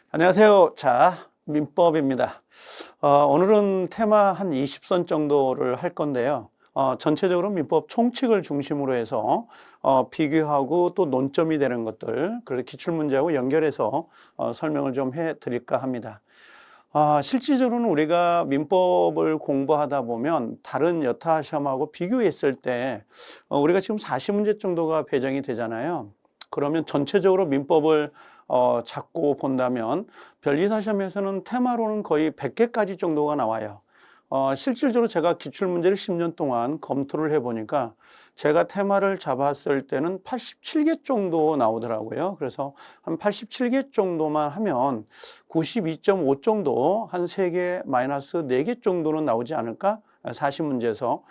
안녕하세요. 자, 민법입니다. 오늘은 테마 한 20선 정도를 할 건데요. 전체적으로 민법 총칙을 중심으로 해서 비교하고 또 논점이 되는 것들, 그래서 기출문제하고 연결해서 설명을 좀 해드릴까 합니다. 실질적으로는 우리가 민법을 공부하다 보면 다른 여타 시험하고 비교했을 때 우리가 지금 40문제 정도가 배정이 되잖아요. 그러면 전체적으로 민법을 잡고 본다면 변리사 시험에서는 테마로는 거의 100개까지 정도가 나와요. 실질적으로 제가 기출문제를 10년 동안 검토를 해보니까 제가 테마를 잡았을 때는 87개 정도 나오더라고요. 그래서 한 87개 정도만 하면 92.5 정도, 한 3개 마이너스 4개 정도는 나오지 않을까? 40문제에서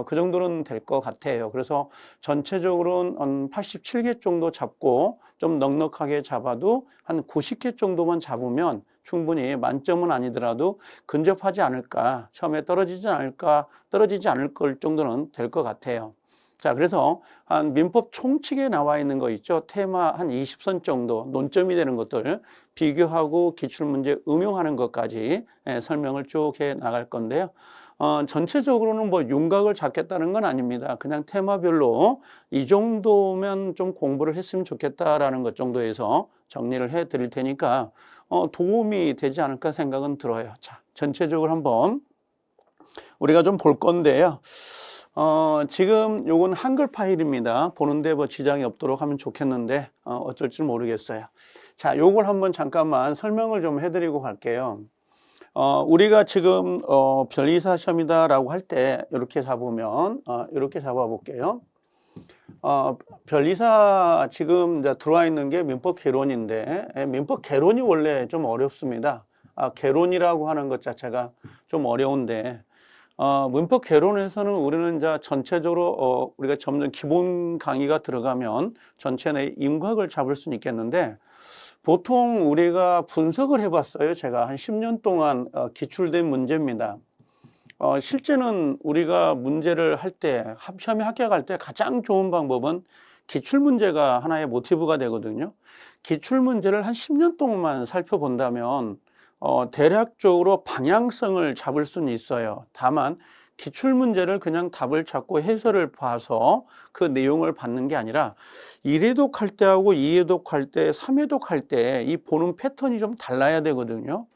그 정도는 될 것 같아요. 그래서 전체적으로는 한 87개 정도 잡고 좀 넉넉하게 잡아도 한 90개 정도만 잡으면 충분히 만점은 아니더라도 근접하지 않을까, 처음에 떨어지지 않을 걸 정도는 될 것 같아요. 자, 그래서 한 민법 총칙에 나와 있는 거 있죠. 테마 한 20선 정도 논점이 되는 것들 비교하고 기출문제 응용하는 것까지 설명을 쭉 해 나갈 건데요. 전체적으로는 뭐 윤곽을 잡겠다는 건 아닙니다. 그냥 테마별로 이 정도면 좀 공부를 했으면 좋겠다라는 것 정도에서 정리를 해 드릴 테니까 도움이 되지 않을까 생각은 들어요. 자, 전체적으로 한번 우리가 좀 볼 건데요. 지금 요건 한글 파일입니다. 보는데 뭐 지장이 없도록 하면 좋겠는데 어쩔지 모르겠어요. 자, 요걸 한번 잠깐만 설명을 좀 해드리고 갈게요. 우리가 지금 변리사 시험이다라고 할 때 이렇게 잡으면 이렇게 잡아 볼게요. 변리사 지금 이제 들어와 있는 게 민법 개론인데 민법 개론이 원래 좀 어렵습니다. 개론이라고 하는 것 자체가 좀 어려운데 민법 개론에서는 우리는 이제 전체적으로 우리가 점점 기본 강의가 들어가면 전체 내 윤곽을 잡을 수는 있겠는데 보통 우리가 분석을 해봤어요. 제가 한 10년 동안 기출된 문제입니다. 실제는 우리가 문제를 할 때, 시험에 합격할 때 가장 좋은 방법은 기출문제가 하나의 모티브가 되거든요. 기출문제를 한 10년 동안만 살펴본다면 대략적으로 방향성을 잡을 수는 있어요. 다만 기출문제를 그냥 답을 찾고 해설을 봐서 그 내용을 받는 게 아니라 1회독 할 때하고 2회독 할 때, 3회독 할 때 이 보는 패턴이 좀 달라야 되거든요.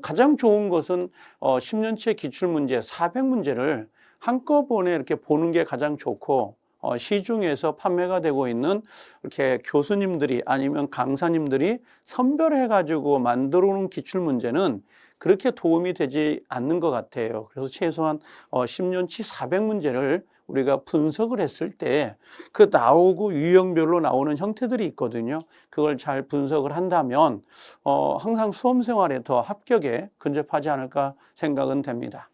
가장 좋은 것은 10년치 기출문제 400문제를 한꺼번에 이렇게 보는 게 가장 좋고 시중에서 판매가 되고 있는 이렇게 교수님들이 아니면 강사님들이 선별해 가지고 만들어 놓은 기출문제는 그렇게 도움이 되지 않는 것 같아요. 그래서 최소한 10년치 400문제를 우리가 분석을 했을 때 그 나오고 유형별로 나오는 형태들이 있거든요. 그걸 잘 분석을 한다면 항상 수험 생활에 더 합격에 근접하지 않을까 생각은 됩니다.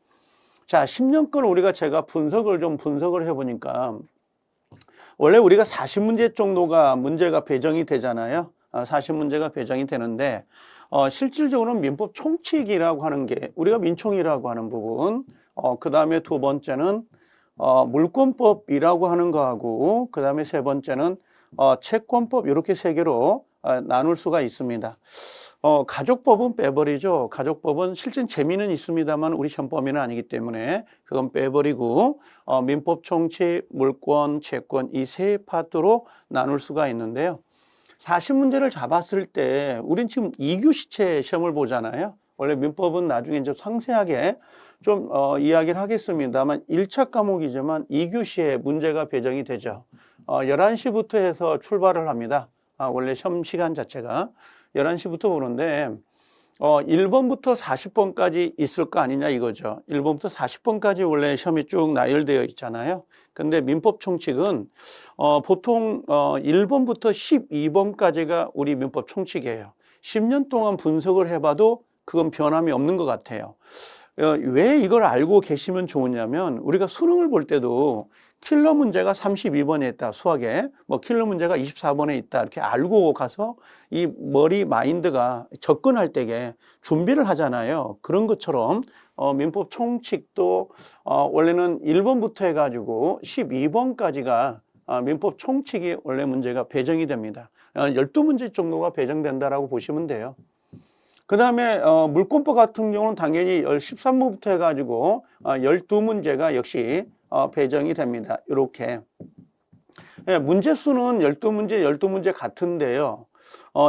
자, 10년 걸 제가 분석을 해보니까 원래 우리가 40문제 정도가 문제가 배정이 되잖아요. 40문제가 배정이 되는데 실질적으로는 민법 총칙이라고 하는 게 우리가 민총이라고 하는 부분, 그 다음에 두 번째는 물권법이라고 하는 거하고 그 다음에 세 번째는 채권법 이렇게 세 개로 나눌 수가 있습니다. 가족법은 빼버리죠. 가족법은 실제 재미는 있습니다만 우리 시험 범위는 아니기 때문에 그건 빼버리고 민법 총칙, 물권, 채권 이 세 파트로 나눌 수가 있는데요. 40문제를 잡았을 때 우린 지금 2교시체 시험을 보잖아요. 원래 민법은 나중에 이제 상세하게 좀 이야기를 하겠습니다만 1차 과목이지만 2교시에 문제가 배정이 되죠. 11시부터 해서 출발을 합니다. 원래 시험 시간 자체가 11시부터 보는데 1번부터 40번까지 있을 거 아니냐 이거죠. 1번부터 40번까지 원래 시험이 쭉 나열되어 있잖아요. 근데 민법 총칙은 보통 1번부터 12번까지가 우리 민법 총칙이에요. 10년 동안 분석을 해봐도 그건 변함이 없는 것 같아요. 왜 이걸 알고 계시면 좋으냐면 우리가 수능을 볼 때도 킬러 문제가 32번에 있다. 수학에 뭐 킬러 문제가 24번에 있다. 이렇게 알고 가서 이 머리 마인드가 접근할 때에 준비를 하잖아요. 그런 것처럼 민법 총칙도 원래는 1번부터 해가지고 12번까지가 민법 총칙이 원래 문제가 배정이 됩니다. 12문제 정도가 배정된다라고 보시면 돼요. 그 다음에 물권법 같은 경우는 당연히 13문부터 해가지고 12문제가 역시 배정이 됩니다. 이렇게. 예, 문제 수는 12문제, 12문제 같은데요.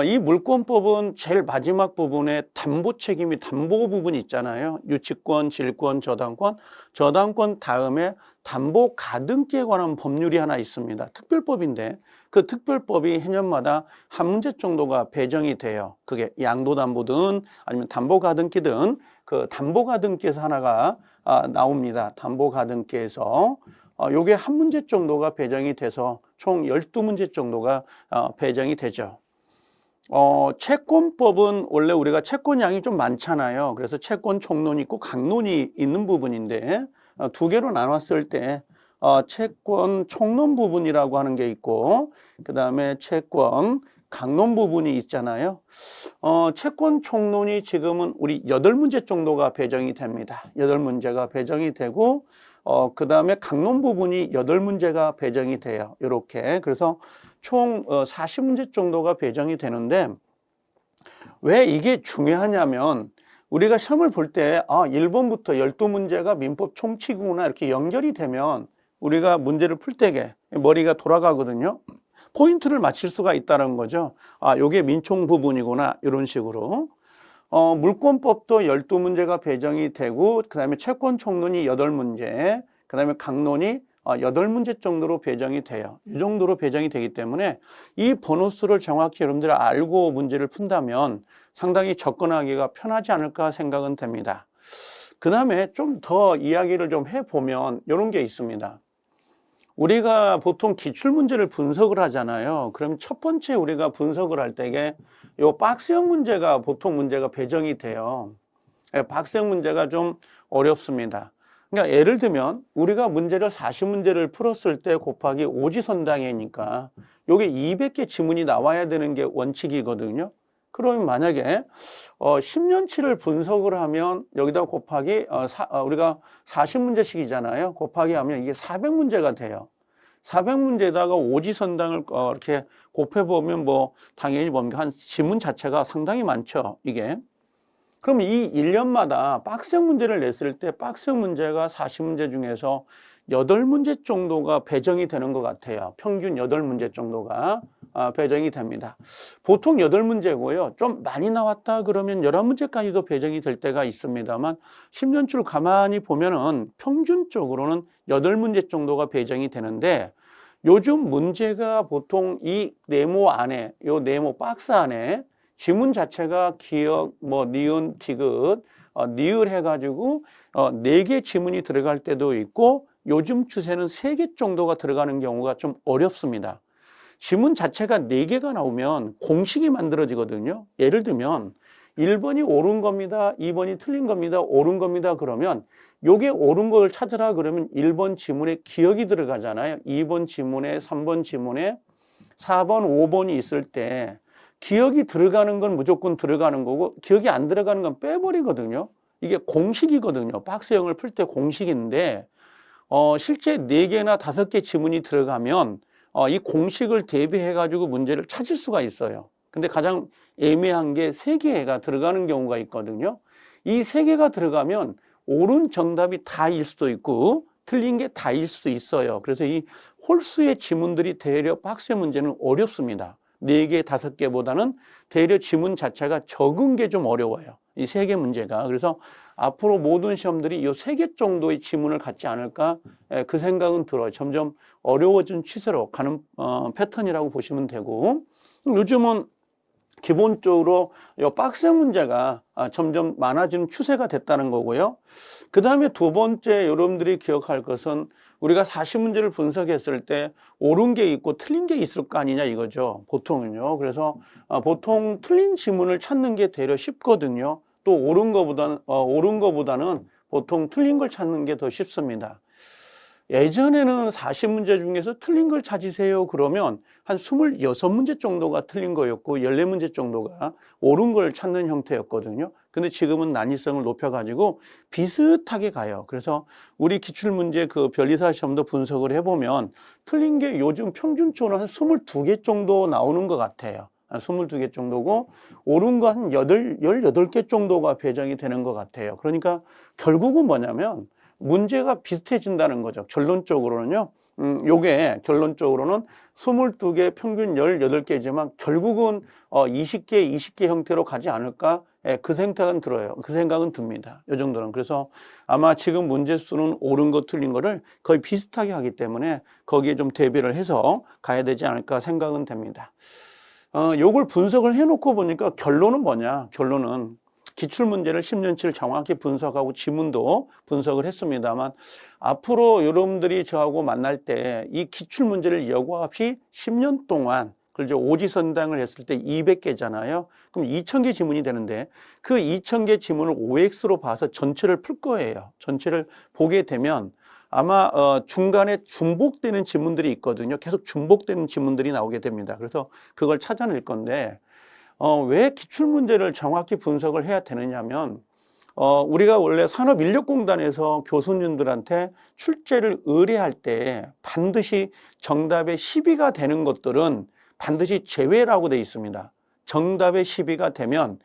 이 물권법은 제일 마지막 부분에 담보 책임이 담보 부분이 있잖아요. 유치권, 질권, 저당권. 저당권 다음에 담보 가등기에 관한 법률이 하나 있습니다. 특별법인데 그 특별법이 해년마다 한 문제 정도가 배정이 돼요. 그게 양도담보든 아니면 담보 가등기든 그 담보 가등기에서 하나가 나옵니다. 담보 가등기에서. 요게 한 문제 정도가 배정이 돼서 총 12문제 정도가 배정이 되죠. 채권법은 원래 우리가 채권량이 좀 많잖아요. 그래서 채권 총론이 있고 강론이 있는 부분인데 두 개로 나눴을 때 채권 총론 부분이라고 하는 게 있고 그 다음에 채권 강론 부분이 있잖아요. 채권 총론이 지금은 우리 8문제 정도가 배정이 됩니다. 8문제가 배정이 되고 그 다음에 강론 부분이 8문제가 배정이 돼요. 이렇게. 그래서 총 40문제 정도가 배정이 되는데 왜 이게 중요하냐면 우리가 시험을 볼 때 1번부터 12문제가 민법 총칙이구나 이렇게 연결이 되면 우리가 문제를 풀 때에 머리가 돌아가거든요. 포인트를 맞힐 수가 있다는 거죠. 요게 민총 부분이구나 이런 식으로. 물권법도 12문제가 배정이 되고 그 다음에 채권 총론이 8문제 그 다음에 강론이 8문제 정도로 배정이 돼요. 이 정도로 배정이 되기 때문에 이 번호수를 정확히 여러분들이 알고 문제를 푼다면 상당히 접근하기가 편하지 않을까 생각은 됩니다. 그 다음에 좀 더 이야기를 좀 해보면 이런 게 있습니다. 우리가 보통 기출문제를 분석을 하잖아요. 그럼 첫 번째 우리가 분석을 할 때에 요 박스형 문제가 보통 문제가 배정이 돼요. 박스형 문제가 좀 어렵습니다. 그러니까 예를 들면 우리가 문제를 40문제를 풀었을 때 곱하기 오지선당이니까 요게 200개 지문이 나와야 되는 게 원칙이거든요. 그러면 만약에 10년치를 분석을 하면 여기다 곱하기 우리가 40문제씩이잖아요. 곱하기 하면 이게 400문제가 돼요. 400문제에다가 오지선당을 이렇게 곱해보면 뭐 당연히 뭔가 한 지문 자체가 상당히 많죠. 이게. 그럼 이 1년마다 박스형 문제를 냈을 때 박스형 문제가 40문제 중에서 8문제 정도가 배정이 되는 것 같아요. 평균 8문제 정도가 배정이 됩니다. 보통 8문제고요. 좀 많이 나왔다 그러면 11문제까지도 배정이 될 때가 있습니다만 10년치를 가만히 보면은 평균적으로는 8문제 정도가 배정이 되는데 요즘 문제가 보통 이 네모 안에, 요 네모 박스 안에 지문 자체가 기역, 니은, 디귿, 니을 해가지고 4개 지문이 들어갈 때도 있고 요즘 추세는 3개 정도가 들어가는 경우가 좀 어렵습니다. 지문 자체가 4개가 나오면 공식이 만들어지거든요. 예를 들면 1번이 옳은 겁니다. 2번이 틀린 겁니다. 옳은 겁니다. 그러면 요게 옳은 걸 찾으라 그러면 1번 지문에 기억이 들어가잖아요. 2번 지문에 3번 지문에 4번, 5번이 있을 때 기억이 들어가는 건 무조건 들어가는 거고 기억이 안 들어가는 건 빼버리거든요. 이게 공식이거든요. 박스형을 풀 때 공식인데 실제 4개나 5개 지문이 들어가면 이 공식을 대비해 가지고 문제를 찾을 수가 있어요. 근데 가장 애매한 게 3개가 들어가는 경우가 있거든요. 이 3개가 들어가면 옳은 정답이 다일 수도 있고 틀린 게 다일 수도 있어요. 그래서 이 홀수의 지문들이 대려 박스형 문제는 어렵습니다. 4개, 5개보다는 대려 지문 자체가 적은 게 좀 어려워요. 이 3개 문제가. 그래서 앞으로 모든 시험들이 이 3개 정도의 지문을 갖지 않을까 그 생각은 들어요. 점점 어려워진 추세로 가는 패턴이라고 보시면 되고 요즘은 기본적으로 이 박스형 문제가 점점 많아지는 추세가 됐다는 거고요. 그 다음에 두 번째 여러분들이 기억할 것은 우리가 40문제를 분석했을 때 옳은 게 있고 틀린 게 있을 거 아니냐 이거죠. 보통은요. 그래서 보통 틀린 지문을 찾는 게 되려 쉽거든요. 또 옳은 거보다는 보통 틀린 걸 찾는 게 더 쉽습니다. 예전에는 40문제 중에서 틀린 걸 찾으세요 그러면 한 26문제 정도가 틀린 거였고 14문제 정도가 옳은 걸 찾는 형태였거든요. 근데 지금은 난이성을 높여가지고 비슷하게 가요. 그래서 우리 기출문제 그 변리사 시험도 분석을 해보면 틀린 게 요즘 평균적으로 한 22개 정도 나오는 것 같아요. 22개 정도고 옳은 거 한 18개 정도가 배정이 되는 것 같아요. 그러니까 결국은 뭐냐면 문제가 비슷해진다는 거죠. 결론적으로는요. 요게 결론적으로는 22개 평균 18개지만 결국은 20개 형태로 가지 않을까? 예, 그 생각은 들어요. 그 생각은 듭니다. 요 정도는. 그래서 아마 지금 문제 수는 옳은 거 틀린 거를 거의 비슷하게 하기 때문에 거기에 좀 대비를 해서 가야 되지 않을까 생각은 됩니다. 요걸 분석을 해놓고 보니까 결론은 뭐냐? 결론은 기출문제를 10년치를 정확히 분석하고 지문도 분석을 했습니다만 앞으로 여러분들이 저하고 만날 때 이 기출문제를 여과없이 10년 동안 그렇죠. 오지선당을 했을 때 200개잖아요. 그럼 2000개 지문이 되는데 그 2000개 지문을 OX로 봐서 전체를 풀 거예요. 전체를 보게 되면 아마 중간에 중복되는 지문들이 있거든요. 계속 중복되는 지문들이 나오게 됩니다. 그래서 그걸 찾아낼 건데 왜 기출문제를 정확히 분석을 해야 되느냐 하면 우리가 원래 산업인력공단에서 교수님들한테 출제를 의뢰할 때 반드시 정답의 10위가 되는 것들은 반드시 제외라고 되어 있습니다. 정답의 10위가 되면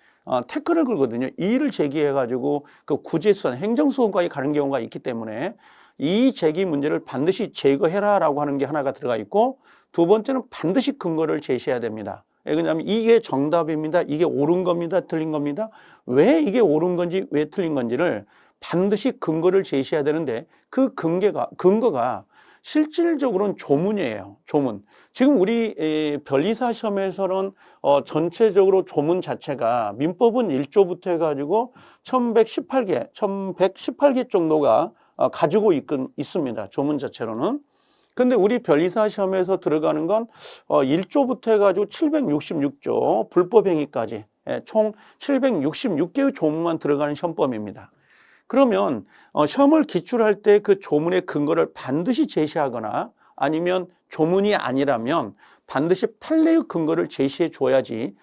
태클을 걸거든요. 이의를 제기해가지고 그 구제수단, 행정소송까지 가는 경우가 있기 때문에 이 제기 문제를 반드시 제거해라라고 하는 게 하나가 들어가 있고 두 번째는 반드시 근거를 제시해야 됩니다. 왜냐하면 이게 정답입니다. 이게 옳은 겁니다. 틀린 겁니다. 왜 이게 옳은 건지 왜 틀린 건지를 반드시 근거를 제시해야 되는데 그 근거가 실질적으로는 조문이에요. 조문. 지금 우리 변리사 시험에서는 전체적으로 조문 자체가 민법은 1조부터 해가지고 1118개 정도가 가지고 있습니다. 조문 자체로는. 근데 우리 변리사 시험에서 들어가는 건 1조부터 해가지고 766조 불법행위까지 총 766개의 조문만 들어가는 시험범입니다. 그러면 시험을 기출할 때 그 조문의 근거를 반드시 제시하거나 아니면 조문이 아니라면 반드시 판례의 근거를 제시해 줘야지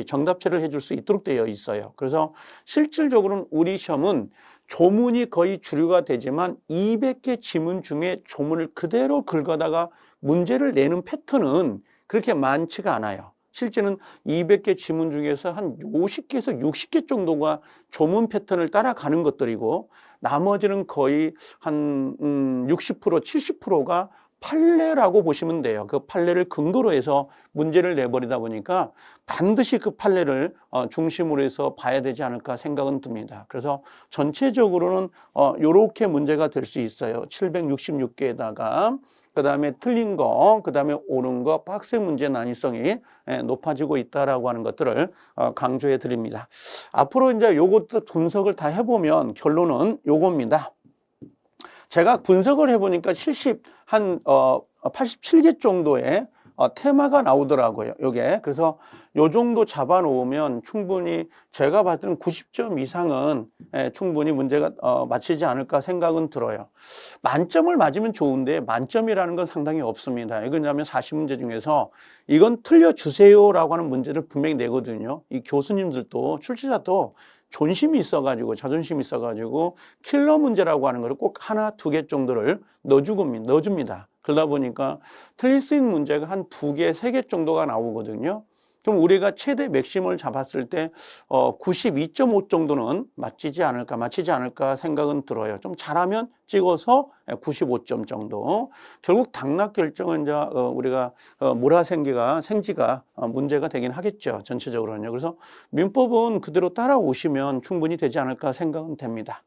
정답 처리를 해줄 수 있도록 되어 있어요. 그래서 실질적으로는 우리 시험은 조문이 거의 주류가 되지만 200개 지문 중에 조문을 그대로 긁어다가 문제를 내는 패턴은 그렇게 많지가 않아요. 실제는 200개 지문 중에서 한 50개에서 60개 정도가 조문 패턴을 따라가는 것들이고 나머지는 거의 한 60%, 70%가 판례라고 보시면 돼요. 그 판례를 근거로 해서 문제를 내버리다 보니까 반드시 그 판례를 중심으로 해서 봐야 되지 않을까 생각은 듭니다. 그래서 전체적으로는 이렇게 문제가 될 수 있어요. 766개에다가 그 다음에 틀린 거, 그 다음에 옳은 거, 학생 문제 난이성이 높아지고 있다라고 하는 것들을 강조해 드립니다. 앞으로 이제 요것도 분석을 다 해보면 결론은 요겁니다. 제가 분석을 해보니까 87개 정도의 테마가 나오더라고요. 요게. 그래서 요 정도 잡아 놓으면 충분히 제가 봤을 때는 90점 이상은 충분히 문제가 맞히지 않을까 생각은 들어요. 만점을 맞으면 좋은데 만점이라는 건 상당히 없습니다. 왜냐하면 40문제 중에서 이건 틀려주세요라고 하는 문제를 분명히 내거든요. 이 교수님들도 출제자도 존심이 있어가지고 자존심이 있어가지고 킬러 문제라고 하는 걸 꼭 하나, 두 개 정도를 넣어줍니다. 그러다 보니까 틀릴 수 있는 문제가 한 2개, 3개 정도가 나오거든요. 그럼 우리가 최대 맥심을 잡았을 때 92.5 정도는 맞히지 않을까 생각은 들어요. 좀 잘하면 찍어서 95점 정도. 결국 당락 결정은 이제 우리가 생지가 문제가 되긴 하겠죠. 전체적으로는요. 그래서 민법은 그대로 따라오시면 충분히 되지 않을까 생각은 됩니다.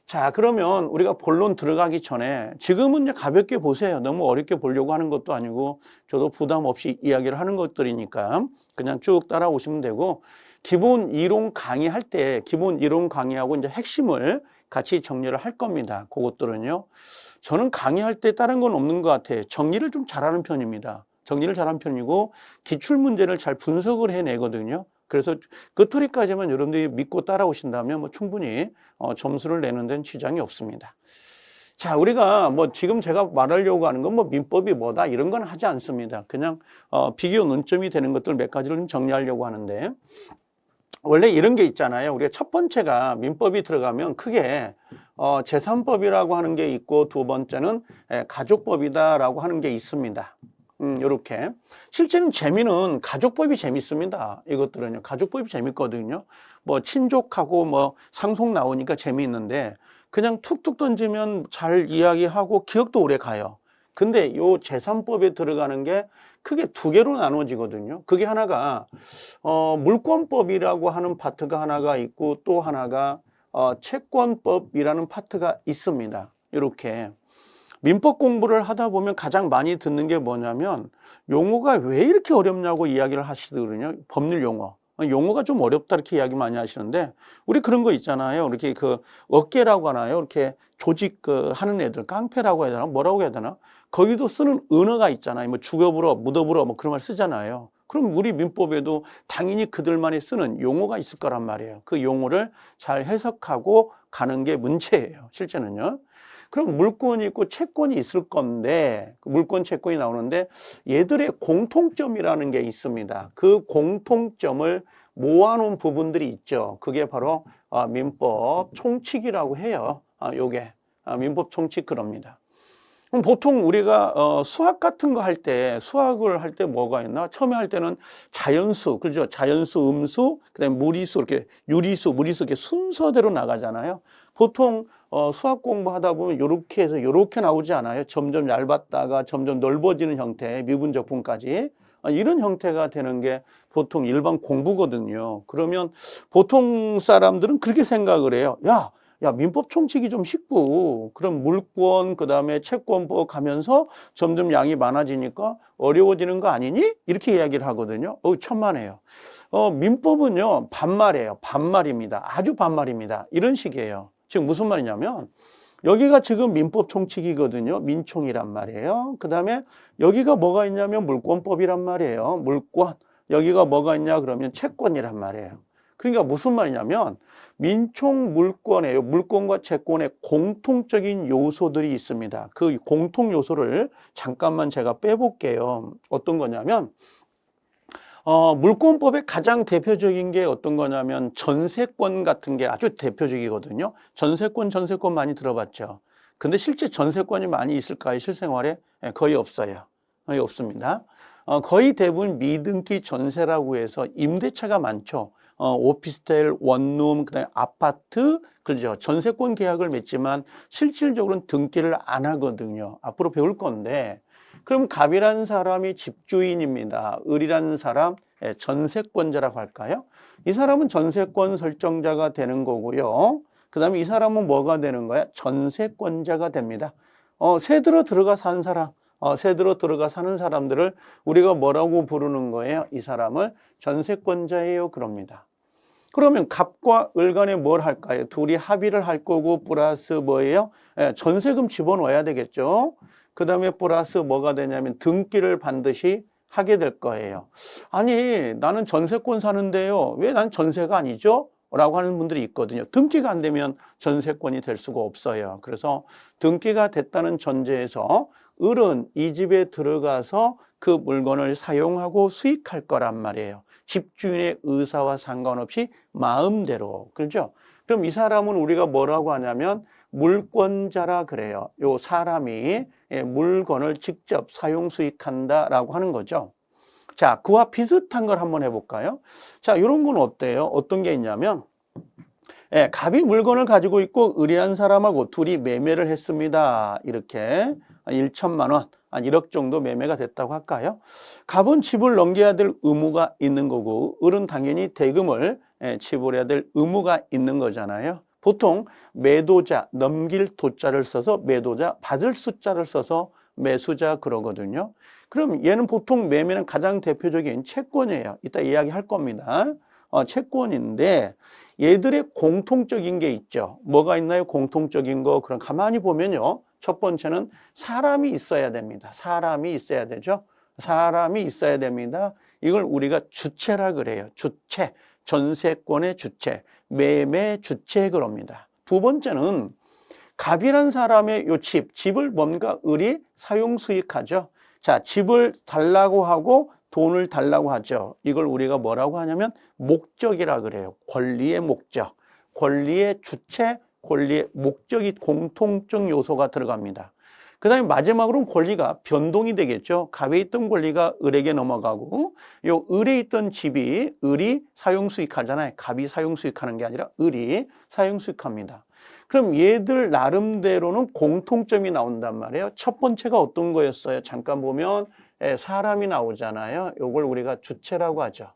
자, 그러면 우리가 본론 들어가기 전에 지금은 이제 가볍게 보세요. 너무 어렵게 보려고 하는 것도 아니고 저도 부담 없이 이야기를 하는 것들이니까 그냥 쭉 따라오시면 되고 기본 이론 강의할 때 기본 이론 강의하고 이제 핵심을 같이 정리를 할 겁니다. 그것들은요. 저는 강의할 때 다른 건 없는 것 같아요. 정리를 좀 잘하는 편입니다. 정리를 잘하는 편이고 기출 문제를 잘 분석을 해내거든요. 그래서 그 토리까지만 여러분들이 믿고 따라오신다면 뭐 충분히 점수를 내는 데는 지장이 없습니다. 자, 우리가 뭐 지금 제가 말하려고 하는 건 뭐 민법이 뭐다 이런 건 하지 않습니다. 그냥 비교 논점이 되는 것들 몇 가지를 좀 정리하려고 하는데 원래 이런 게 있잖아요. 우리가 첫 번째가 민법이 들어가면 크게 제3법이라고 하는 게 있고 두 번째는 가족법이다라고 하는 게 있습니다. 요렇게. 실제는 재미는 가족법이 재밌습니다. 이것들은요. 가족법이 재밌거든요. 뭐 친족하고 뭐 상속 나오니까 재미있는데 그냥 툭툭 던지면 잘 이야기하고 기억도 오래 가요. 근데 요 재산법에 들어가는 게 크게 두 개로 나눠지거든요. 그게 하나가 물권법이라고 하는 파트가 하나가 있고 또 하나가 채권법이라는 파트가 있습니다. 이렇게. 민법 공부를 하다 보면 가장 많이 듣는 게 뭐냐면 용어가 왜 이렇게 어렵냐고 이야기를 하시더군요. 법률 용어. 용어가 좀 어렵다 이렇게 이야기 많이 하시는데 우리 그런 거 있잖아요. 이렇게 그 어깨라고 하나요? 이렇게 조직 하는 애들 깡패라고 해야 되나? 뭐라고 해야 되나? 거기도 쓰는 은어가 있잖아요. 뭐 죽여불어, 묻어불어 뭐 그런 말 쓰잖아요. 그럼 우리 민법에도 당연히 그들만이 쓰는 용어가 있을 거란 말이에요. 그 용어를 잘 해석하고 가는 게 문제예요. 실제는요. 그럼 물권이 있고 채권이 있을 건데 물권 채권이 나오는데 얘들의 공통점이라는 게 있습니다. 그 공통점을 모아놓은 부분들이 있죠. 그게 바로 민법 총칙이라고 해요. 요게 민법 총칙 그럽니다. 그럼 보통 우리가 수학 같은 거 할 때 수학을 할 때 뭐가 있나? 처음에 할 때는 자연수, 그죠? 자연수, 음수, 그다음에 무리수, 이렇게 유리수, 무리수 이렇게 순서대로 나가잖아요. 보통 수학 공부하다 보면 이렇게 해서 이렇게 나오지 않아요. 점점 얇았다가 점점 넓어지는 형태, 미분적분까지 이런 형태가 되는 게 보통 일반 공부거든요. 그러면 보통 사람들은 그렇게 생각을 해요. 야, 민법 총칙이 좀 쉽고, 그럼 물권, 그 다음에 채권법 가면서 점점 양이 많아지니까 어려워지는 거 아니니? 이렇게 이야기를 하거든요. 천만에요. 민법은요, 반말이에요. 반말입니다. 아주 반말입니다. 이런 식이에요. 지금 무슨 말이냐면, 여기가 지금 민법 총칙이거든요. 민총이란 말이에요. 그 다음에 여기가 뭐가 있냐면 물권법이란 말이에요. 물권. 여기가 뭐가 있냐 그러면 채권이란 말이에요. 그러니까 무슨 말이냐면 민총 물권에요. 물권과 채권의 공통적인 요소들이 있습니다. 그 공통 요소를 잠깐만 제가 빼볼게요. 어떤 거냐면 물권법의 가장 대표적인 게 어떤 거냐면 전세권 같은 게 아주 대표적이거든요. 전세권 많이 들어봤죠. 근데 실제 전세권이 많이 있을까요? 실생활에? 거의 없어요. 거의 없습니다. 거의 대부분 미등기 전세라고 해서 임대차가 많죠. 오피스텔, 원룸, 그다음에 아파트, 그죠? 전세권 계약을 맺지만 실질적으로는 등기를 안 하거든요. 앞으로 배울 건데, 그럼 갑이라는 사람이 집주인입니다. 을이라는 사람 전세권자라고 할까요? 이 사람은 전세권 설정자가 되는 거고요. 그다음에 이 사람은 뭐가 되는 거야? 전세권자가 됩니다. 새들어 들어가 산 사람. 새들어 들어가 사는 사람들을 우리가 뭐라고 부르는 거예요? 이 사람을 전세권자예요. 그럽니다. 그러면 갑과 을 간에 뭘 할까요? 둘이 합의를 할 거고 플러스 뭐예요? 전세금 집어넣어야 되겠죠. 그 다음에 플러스 뭐가 되냐면 등기를 반드시 하게 될 거예요. 아니 나는 전세권 사는데요. 왜 난 전세가 아니죠? 라고 하는 분들이 있거든요. 등기가 안 되면 전세권이 될 수가 없어요. 그래서 등기가 됐다는 전제에서 을은 이 집에 들어가서 그 물건을 사용하고 수익할 거란 말이에요. 집주인의 의사와 상관없이 마음대로. 그렇죠? 그럼 이 사람은 우리가 뭐라고 하냐면 물권자라 그래요. 요 사람이 물건을 직접 사용 수익한다라고 하는 거죠. 자, 그와 비슷한 걸 한번 해볼까요? 자, 이런 건 어때요? 어떤 게 있냐면 갑이 물건을 가지고 있고 을이라는 사람하고 둘이 매매를 했습니다. 이렇게 1천만 원, 한 1억 정도 매매가 됐다고 할까요? 갑은 집을 넘겨야 될 의무가 있는 거고 을은 당연히 대금을 지불해야 될 의무가 있는 거잖아요. 보통 매도자, 넘길 도자를 써서 매도자, 받을 숫자를 써서 매수자 그러거든요. 그럼 얘는 보통 매매는 가장 대표적인 채권이에요. 이따 이야기할 겁니다. 채권인데 얘들의 공통적인 게 있죠. 뭐가 있나요? 공통적인 거. 그럼 가만히 보면요. 첫 번째는 사람이 있어야 됩니다. 사람이 있어야 되죠. 사람이 있어야 됩니다. 이걸 우리가 주체라 그래요. 주체. 전세권의 주체. 매매 주체 그럽니다. 두 번째는 갑이란 사람의 요 집을 뭔가 을이 사용 수익하죠. 자, 집을 달라고 하고 돈을 달라고 하죠. 이걸 우리가 뭐라고 하냐면 목적이라 그래요. 권리의 목적. 권리의 주체, 권리의 목적이 공통적 요소가 들어갑니다. 그 다음에 마지막으로는 권리가 변동이 되겠죠. 갑에 있던 권리가 을에게 넘어가고 요 을에 있던 집이 을이 사용수익하잖아요. 갑이 사용수익하는 게 아니라 을이 사용수익합니다. 그럼 얘들 나름대로는 공통점이 나온단 말이에요. 첫 번째가 어떤 거였어요? 잠깐 보면 사람이 나오잖아요. 요걸 우리가 주체라고 하죠.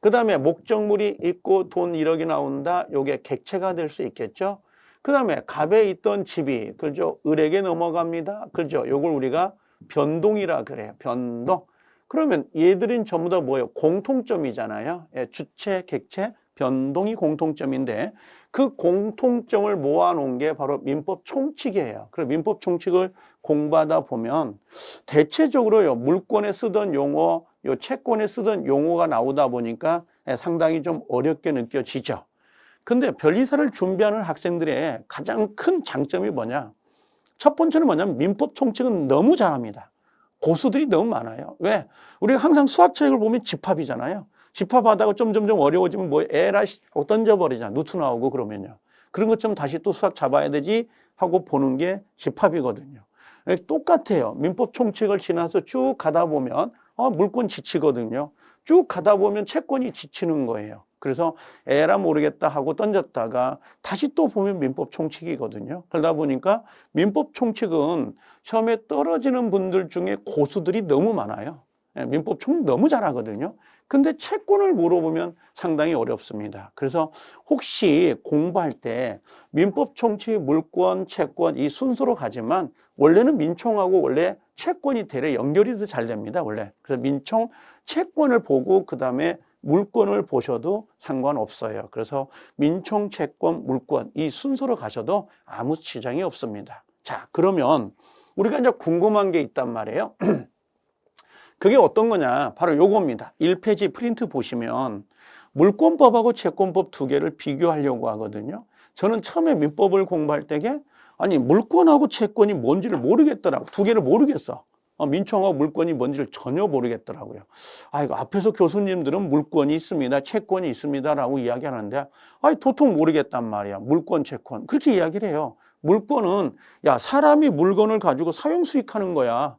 그 다음에 목적물이 있고 돈 1억이 나온다. 요게 객체가 될 수 있겠죠. 그 다음에 갑에 있던 집이 그죠? 을에게 넘어갑니다. 그죠? 요걸 우리가 변동이라 그래요. 변동. 그러면 얘들은 전부 다 뭐예요? 공통점이잖아요. 주체, 객체, 변동이 공통점인데 그 공통점을 모아놓은 게 바로 민법 총칙이에요. 그래서 민법 총칙을 공부하다 보면 대체적으로요, 물권에 쓰던 용어, 요 채권에 쓰던 용어가 나오다 보니까 상당히 좀 어렵게 느껴지죠. 근데 변리사를 준비하는 학생들의 가장 큰 장점이 뭐냐? 첫 번째는 뭐냐면 민법 총칙은 너무 잘합니다. 고수들이 너무 많아요. 왜? 우리가 항상 수학책을 보면 집합이잖아요. 집합하다가 점점점 어려워지면 뭐 에라 하고 던져버리잖아. 루트 나오고 그러면요. 그런 것처럼 다시 또 수학 잡아야 되지 하고 보는 게 집합이거든요. 똑같아요. 민법 총칙을 지나서 쭉 가다 보면 물권 지치거든요. 쭉 가다 보면 채권이 지치는 거예요. 그래서 에라 모르겠다 하고 던졌다가 다시 또 보면 민법 총칙이거든요. 그러다 보니까 민법 총칙은 시험에 떨어지는 분들 중에 고수들이 너무 많아요. 민법 총칙 너무 잘하거든요. 근데 채권을 물어보면 상당히 어렵습니다. 그래서 혹시 공부할 때 민법 총칙, 물권, 채권 이 순서로 가지만 원래는 민총하고 원래 채권이 대략 연결이 더 잘 됩니다. 원래. 그래서 민총, 채권을 보고 그다음에 물권을 보셔도 상관없어요. 그래서 민총, 채권, 물권 이 순서로 가셔도 아무 지장이 없습니다. 자, 그러면 우리가 이제 궁금한 게 있단 말이에요. 그게 어떤 거냐? 바로 요겁니다. 1페이지 프린트 보시면 물권법하고 채권법 두 개를 비교하려고 하거든요. 저는 처음에 민법을 공부할 때게 아니 물권하고 채권이 뭔지를 모르겠더라고. 두 개를 모르겠어. 민총하고 물권이 뭔지를 전혀 모르겠더라고요. 이거 앞에서 교수님들은 물권이 있습니다. 채권이 있습니다라고 이야기하는데 도통 모르겠단 말이야. 물권, 채권. 그렇게 이야기를 해요. 물권은 사람이 물건을 가지고 사용 수익하는 거야.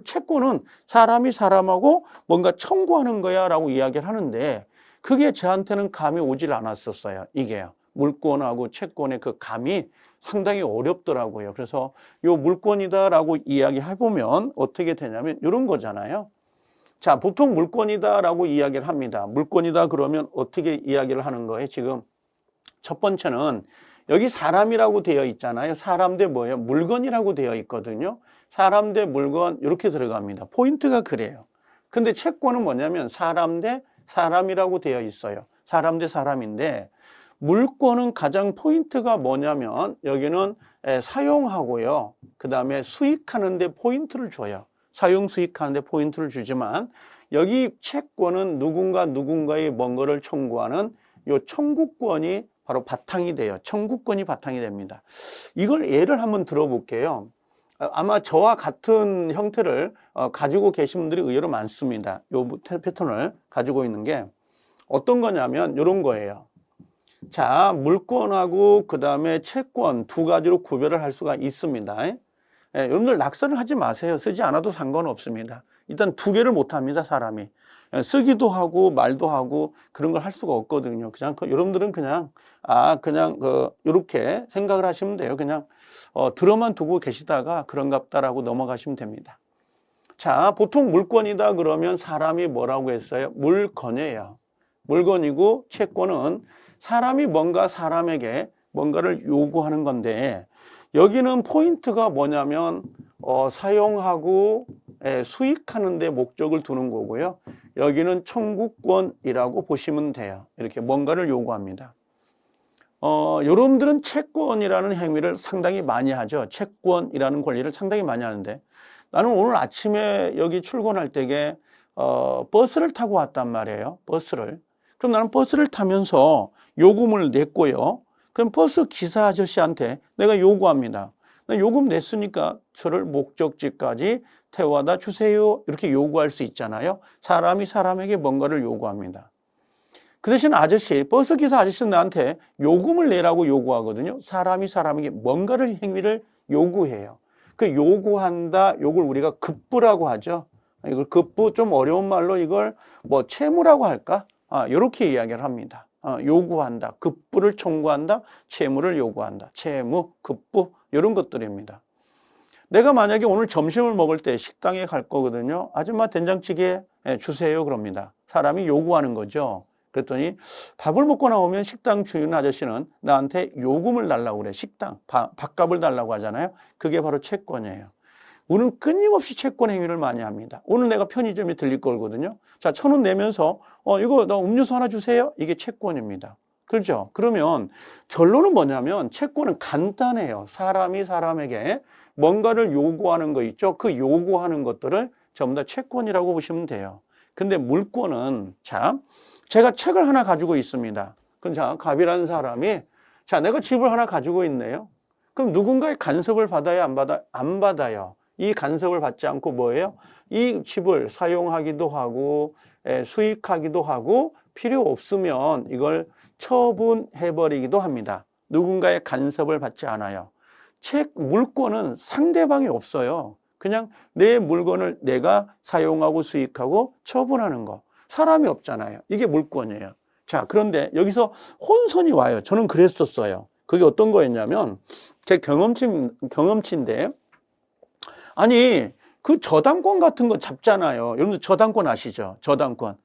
채권은 사람이 사람하고 뭔가 청구하는 거야 라고 이야기를 하는데 그게 저한테는 감이 오질 않았었어요. 이게요. 물권하고 채권의 그 감이 상당히 어렵더라고요. 그래서 요 물권이다라고 이야기해보면 어떻게 되냐면 이런 거잖아요. 자, 보통 물권이다라고 이야기를 합니다. 물권이다 그러면 어떻게 이야기를 하는 거예요? 지금 첫 번째는 여기 사람이라고 되어 있잖아요. 사람 대 뭐예요? 물건이라고 되어 있거든요. 사람 대 물건 이렇게 들어갑니다. 포인트가 그래요. 근데 채권은 뭐냐면 사람 대 사람이라고 되어 있어요. 사람 대 사람인데 물권은 가장 포인트가 뭐냐면 여기는 사용하고요. 그 다음에 수익하는 데 포인트를 줘요. 사용 수익하는 데 포인트를 주지만 여기 채권은 누군가의 뭔가를 청구하는 요 청구권이 바로 바탕이 돼요. 청구권이 바탕이 됩니다. 이걸 예를 한번 들어볼게요. 아마 저와 같은 형태를 가지고 계신 분들이 의외로 많습니다. 요 패턴을 가지고 있는 게 어떤 거냐면 이런 거예요. 자, 물권하고 그 다음에 채권 두 가지로 구별을 할 수가 있습니다. 여러분들 낙선을 하지 마세요. 쓰지 않아도 상관없습니다. 일단 두 개를 못 합니다, 사람이. 쓰기도 하고 말도 하고 그런 걸 할 수가 없거든요. 그냥 여러분들은 그냥 이렇게 생각을 하시면 돼요. 그냥 들어만 두고 계시다가 그런갑다라고 넘어가시면 됩니다. 자, 보통 물권이다 그러면 사람이 뭐라고 했어요? 물건이에요. 물건이고 채권은 사람이 뭔가 사람에게 뭔가를 요구하는 건데 여기는 포인트가 뭐냐면 사용하고 수익하는 데 목적을 두는 거고요. 여기는 청구권이라고 보시면 돼요. 이렇게 뭔가를 요구합니다. 여러분들은 채권이라는 행위를 상당히 많이 하죠. 채권이라는 권리를 상당히 많이 하는데 나는 오늘 아침에 여기 출근할 때에 버스를 타고 왔단 말이에요. 버스를. 그럼 나는 버스를 타면서 요금을 냈고요. 그럼 버스 기사 아저씨한테 내가 요구합니다. 나 요금 냈으니까 저를 목적지까지 태워다 주세요. 이렇게 요구할 수 있잖아요. 사람이 사람에게 뭔가를 요구합니다. 그 대신 버스 기사 아저씨는 나한테 요금을 내라고 요구하거든요. 사람이 사람에게 뭔가를 행위를 요구해요. 그 요구한다, 요걸 우리가 급부라고 하죠. 이걸 급부, 좀 어려운 말로 이걸 뭐 채무라고 할까? 이렇게 이야기를 합니다. 요구한다, 급부를 청구한다, 채무를 요구한다, 채무, 급부 이런 것들입니다. 내가 만약에 오늘 점심을 먹을 때 식당에 갈 거거든요. 아줌마 된장찌개 주세요 그럽니다. 사람이 요구하는 거죠. 그랬더니 밥을 먹고 나오면 식당 주인 아저씨는 나한테 요금을 달라고 그래. 식당, 밥값을 달라고 하잖아요. 그게 바로 채권이에요. 우리는 끊임없이 채권 행위를 많이 합니다. 오늘 내가 편의점에 들릴 거거든요. 자, 1,000원 내면서 이거 나 음료수 하나 주세요. 이게 채권입니다. 그렇죠? 그러면 결론은 뭐냐면 채권은 간단해요. 사람이 사람에게 뭔가를 요구하는 거 있죠? 그 요구하는 것들을 전부 다 채권이라고 보시면 돼요. 근데 물권은, 자, 제가 책을 하나 가지고 있습니다. 그럼 자, 갑이라는 사람이, 자, 내가 집을 하나 가지고 있네요. 그럼 누군가의 간섭을 받아야 안 받아요. 이 간섭을 받지 않고 뭐예요? 이 집을 사용하기도 하고, 수익하기도 하고, 필요 없으면 이걸 처분해버리기도 합니다. 누군가의 간섭을 받지 않아요. 물권은 상대방이 없어요. 그냥 내 물건을 내가 사용하고 수익하고 처분하는 거. 사람이 없잖아요. 이게 물권이에요. 자, 그런데 여기서 혼선이 와요. 저는 그랬었어요. 그게 어떤 거였냐면 제 경험치인데, 아니 그 저당권 같은 거 잡잖아요. 여러분들 저당권 아시죠? 저당권.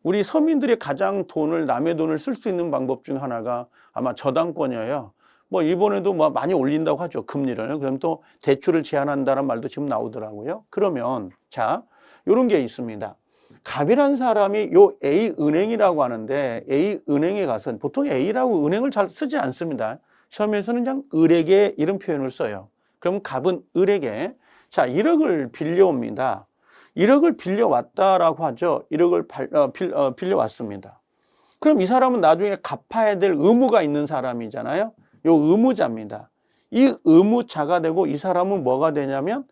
우리 서민들이 가장 남의 돈을 쓸 수 있는 방법 중 하나가 아마 저당권이에요. 뭐 이번에도 뭐 많이 올린다고 하죠, 금리를. 그럼 또 대출을 제한한다는 말도 지금 나오더라고요. 그러면 자, 이런 게 있습니다. 갑이라는 사람이 요 A 은행이라고 하는데, A 은행에 가서 보통 A라고 은행을 잘 쓰지 않습니다. 시험에서는 그냥 을에게 이런 표현을 써요. 그럼 갑은 을에게 자 1억을 빌려옵니다. 1억을 빌려왔다라고 하죠. 1억을 빌려왔습니다. 그럼 이 사람은 나중에 갚아야 될 의무가 있는 사람이잖아요. 요 의무자입니다. 이 의무자가 되고 이 사람은 뭐가 되냐면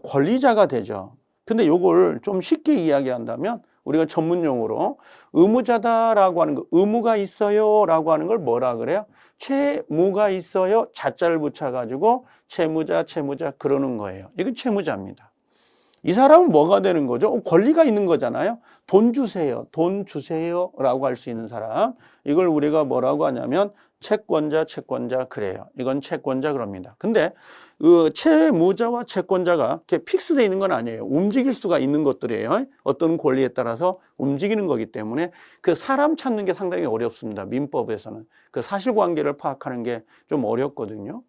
권리자가 되죠. 근데 요걸 좀 쉽게 이야기한다면 우리가 전문용어로 의무자다라고 하는 거, 의무가 있어요 라고 하는 걸 뭐라 그래요? 채무가 있어요. 자자를 붙여가지고 채무자 그러는 거예요. 이건 채무자입니다. 이 사람은 뭐가 되는 거죠? 권리가 있는 거잖아요. 돈 주세요 라고 할 수 있는 사람. 이걸 우리가 뭐라고 하냐면 채권자 그래요. 이건 채권자 그럽니다. 근데 그 채무자와 채권자가 이렇게 픽스되어 있는 건 아니에요. 움직일 수가 있는 것들이에요. 어떤 권리에 따라서 움직이는 거기 때문에 그 사람 찾는 게 상당히 어렵습니다. 민법에서는. 그 사실관계를 파악하는 게 좀 어렵거든요.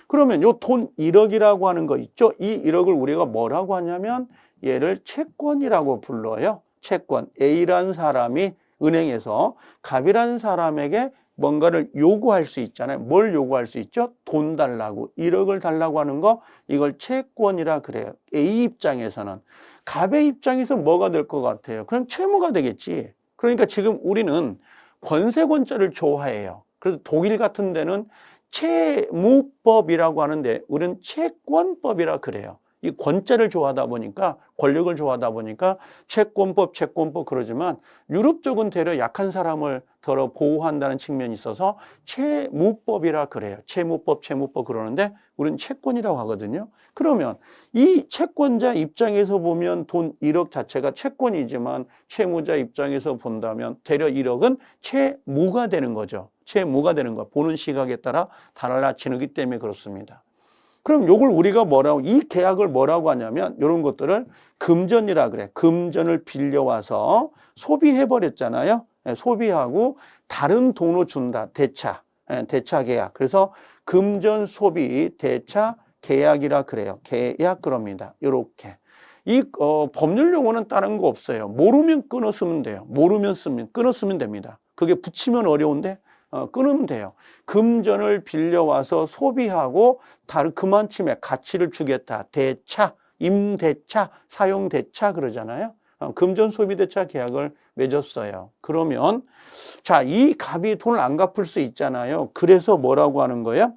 그러면 요 돈 1억이라고 하는 거 있죠? 이 1억을 우리가 뭐라고 하냐면 얘를 채권이라고 불러요. 채권. A라는 사람이 은행에서 갑이라는 사람에게 뭔가를 요구할 수 있잖아요. 뭘 요구할 수 있죠? 돈 달라고, 1억을 달라고 하는 거, 이걸 채권이라 그래요. A 입장에서는. 갑의 입장에서 뭐가 될 것 같아요? 그냥 채무가 되겠지. 그러니까 지금 우리는 권세권자를 좋아해요. 그래서 독일 같은 데는 채무법이라고 하는데 우리는 채권법이라 그래요. 이 권자를 좋아하다 보니까, 권력을 좋아하다 보니까 채권법 그러지만 유럽 쪽은 되려 약한 사람을 더 보호한다는 측면이 있어서 채무법이라 그래요. 채무법 그러는데 우리는 채권이라고 하거든요. 그러면 이 채권자 입장에서 보면 돈 1억 자체가 채권이지만 채무자 입장에서 본다면 되려 1억은 채무가 되는 거죠. 채무가 되는 거. 보는 시각에 따라 달라지기 때문에 그렇습니다. 그럼 요걸 우리가 이 계약을 뭐라고 하냐면 이런 것들을 금전이라 그래. 금전을 빌려와서 소비해버렸잖아요. 소비하고 다른 돈을 준다. 대차 계약. 그래서 금전 소비 대차 계약이라 그래요. 계약 그럽니다. 요렇게. 이 법률 용어는 다른 거 없어요. 모르면 끊어 쓰면 돼요. 끊어 쓰면 됩니다. 그게 붙이면 어려운데 끊으면 돼요. 금전을 빌려와서 소비하고 다른 그만큼의 가치를 주겠다. 대차, 임대차, 사용대차 그러잖아요. 금전 소비대차 계약을 맺었어요. 그러면 자, 이 갑이 돈을 안 갚을 수 있잖아요. 그래서 뭐라고 하는 거예요?